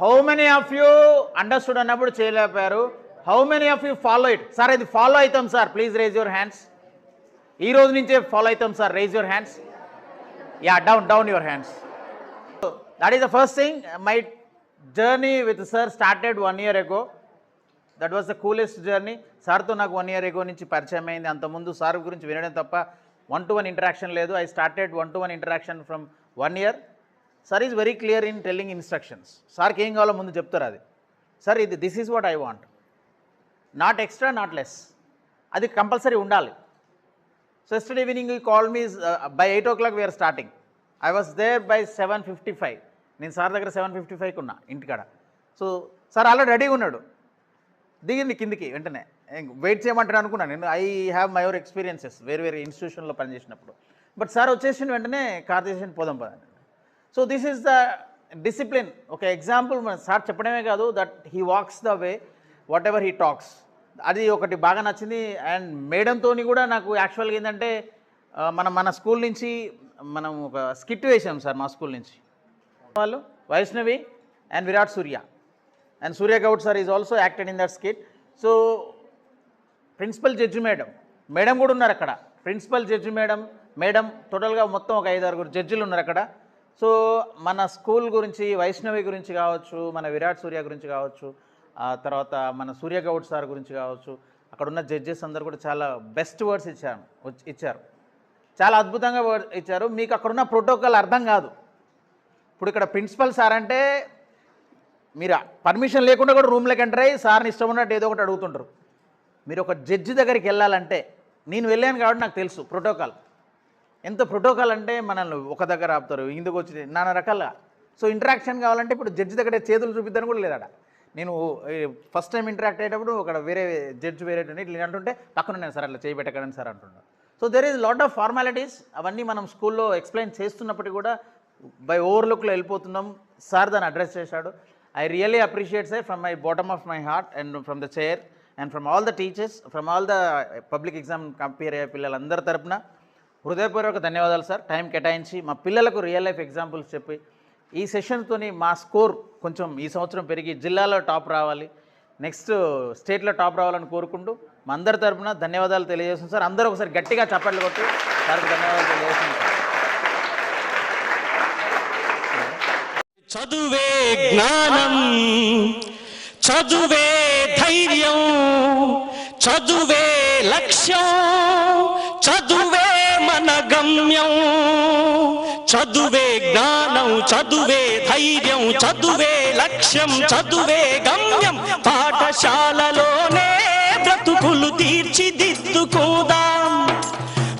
Speaker 5: how many of you understood అన్నప్పుడు చేయలేపారు. How many of you follow it? Sir ఇది ఫాలో అవుతాం sir, please raise your hands. ఈ రోజు నుంచే ఫాలో అవుతాం sir, raise your hands. Yeah, down your hands. That is the first thing. My journey with sir started 1 year ago. That was the coolest journey. సార్తో నాకు 1 year ago నుంచి పరిచయం అయింది. అంతకుముందు సార్ గురించి వినడం తప్ప 1-to-1 ఇంటరాక్షన్ లేదు. I started 1-to-1 interaction from 1 year. Sir is very clear in telling instructions. సార్కి ఏం కావాలో ముందు చెప్తారు. అది సార్ ఇది this is what I want, not extra, not less. అది కంపల్సరీ ఉండాలి. So yesterday evening you call me by 8 o'clock we're starting. I was there by 7:55. నేను సార్ దగ్గర 7:55కి ఉన్నా ఇంటికాడ. సో సార్ ఆల్రెడీ రెడీగా ఉన్నాడు. దిగింది కిందికి వెంటనే. వెయిట్ చేయమంటాడు అనుకున్నాను నేను. I have my over experiences వేరే ఇన్స్టిట్యూషన్లో పనిచేసినప్పుడు. బట్ సార్ వచ్చేసిన వెంటనే కార్ తీసేసి పోదాం పదండి. So this is the discipline. ఒక ఎగ్జాంపుల్ మన సార్ చెప్పడమే కాదు, that he walks the way what ever he talks. అది ఒకటి బాగా నచ్చింది. అండ్ మేడంతోని కూడా నాకు యాక్చువల్గా ఏంటంటే మన స్కూల్ నుంచి మనం ఒక స్కిట్ వేసాం సార్. మా స్కూల్ నుంచి వాళ్ళు Vaishnavi and Virat Surya and Surya Goud sir is also acted in that skit. So principal judge madam కూడా ఉన్నారు అక్కడ. ప్రిన్సిపల్ జడ్జి మేడం టోటల్గా మొత్తం ఒక 5-6 జడ్జిలు ఉన్నారు అక్కడ. సో మన స్కూల్ గురించి, వైష్ణవి గురించి కావచ్చు, మన విరాట్ సూర్య గురించి కావచ్చు, తర్వాత మన సూర్య గౌడ్ సార్ గురించి కావచ్చు, అక్కడ ఉన్న జడ్జెస్ అందరు కూడా చాలా బెస్ట్ వర్డ్స్ ఇచ్చారు. చాలా అద్భుతంగా ఇచ్చారు. మీకు అక్కడున్న ప్రోటోకాల్ అర్థం కాదు. ఇప్పుడు ఇక్కడ ప్రిన్సిపల్ సార్ అంటే మీరు పర్మిషన్ లేకుండా కూడా రూమ్లోకి ఎంటర్ అయ్యి సార్ని ఇష్టం ఉన్నట్టు ఏదో ఒకటి అడుగుతుంటారు. మీరు ఒక జడ్జి దగ్గరికి వెళ్ళాలంటే, నేను వెళ్ళాను కాబట్టి నాకు తెలుసు ప్రోటోకాల్ ఎంత ప్రోటోకాల్ అంటే. మనల్ని ఒక దగ్గర ఆపుతారు, ఇందుకు వచ్చి నానా రకాలుగా. సో ఇంటరాక్షన్ కావాలంటే ఇప్పుడు జడ్జి దగ్గర చేతులు చూపిద్దని కూడా లేదట. నేను ఫస్ట్ టైం ఇంటరాక్ట్ అయ్యేటప్పుడు అక్కడ వేరే జడ్జి వేరే ఇట్లా అంటుంటే పక్కన నేను సార్ అట్లా చేయబెట్టకండి సార్ అంటున్నాను. So there is lot of formalities. అవన్నీ మనం స్కూల్లో ఎక్స్ప్లెయిన్ చేస్తున్నప్పటికీ కూడా బై ఓవర్లుక్లో వెళ్ళిపోతున్నాం. సార్ దాన్ని అడ్రస్ చేశాడు. I really appreciate, sir, from my bottom of my heart and from the chair and from all the teachers, from all the public exam compare పిల్లలందరి తరపున హృదయపూర్వక ధన్యవాదాలు సార్. టైం కేటాయించి మా పిల్లలకు రియల్ లైఫ్ ఎగ్జాంపుల్స్ చెప్పి ఈ సెషన్తోని మా స్కోర్ కొంచెం ఈ సంవత్సరం పెరిగి జిల్లాలో టాప్ రావాలి, నెక్స్ట్ స్టేట్లో టాప్ రావాలని కోరుకుంటూ మా అందరి తరపున ధన్యవాదాలు తెలియజేస్తున్నాం సార్. అందరూ ఒకసారి గట్టిగా చప్పట్లు కొట్టి సార్కి ధన్యవాదాలు తెలియజేస్తున్నాం సార్.
Speaker 6: చదువే జ్ఞానం, చదువే ధైర్యం, చదువే లక్ష్యం, చదువే మన గమ్యం. చదువే జ్ఞానం, చదువే ధైర్యం, చదువే లక్ష్యం, చదువే గమ్యం. పాఠశాలలోనే బ్రతుకులు తీర్చిదిద్దుకుందాం.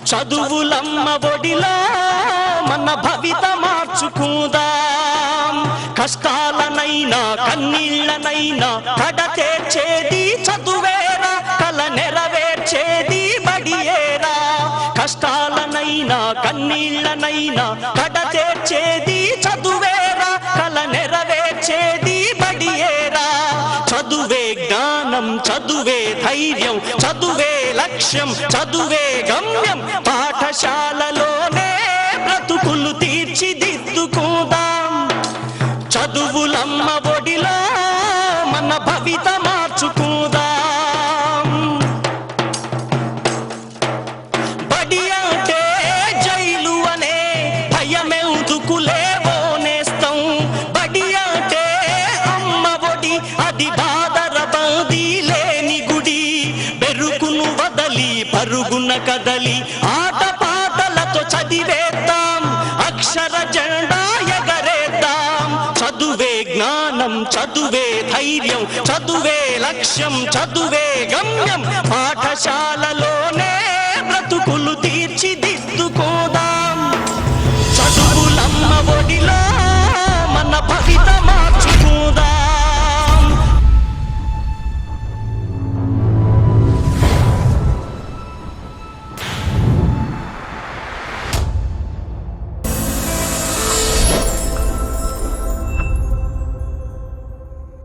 Speaker 6: చదువులమ్మ ఒడిలో మన భవిత మార్చుకుందాం. కష్టాలనైనా కన్నీళ్ళనైనా కడతేర్చేది చదువేరా, కల నెరవేర్చేది బడియేరా. కష్టాలనైనా కన్నీళ్ళనైనా కడతేర్చేది చదువేరా, కల నెరవేర్చేది బడియేరా. చదువే జ్ఞానం, చదువే ధైర్యం, చదువే లక్ష్యం, చదువే గమ్యం. పాఠశాలలోనే బ్రతుకులు తీర్చిదిద్దుకుందాం. చదువులమ్మ ఒడిలో మన భవిత మార్చుకుందాం. బడి అంటే జైలు అనే భయమెందుకులేవో నేస్తం. బడి అంటే అమ్మ ఒడి, అది బాదర బందీ లేని గుడి. బెరుకును వదలి పరుగున కదలి ఆట పాటలతో చదివేద్దాం. అక్షర జెండా ఎగరేద్దాం. చదువే జ్ఞానం, చదువే ధైర్యం, చదువే లక్ష్యం, చదువే గమ్యం. పాఠశాలలోనే బ్రతుకులు తీర్చిదిద్దుకోదాం. చదువులమ్మ ఒడిలో మన భవిత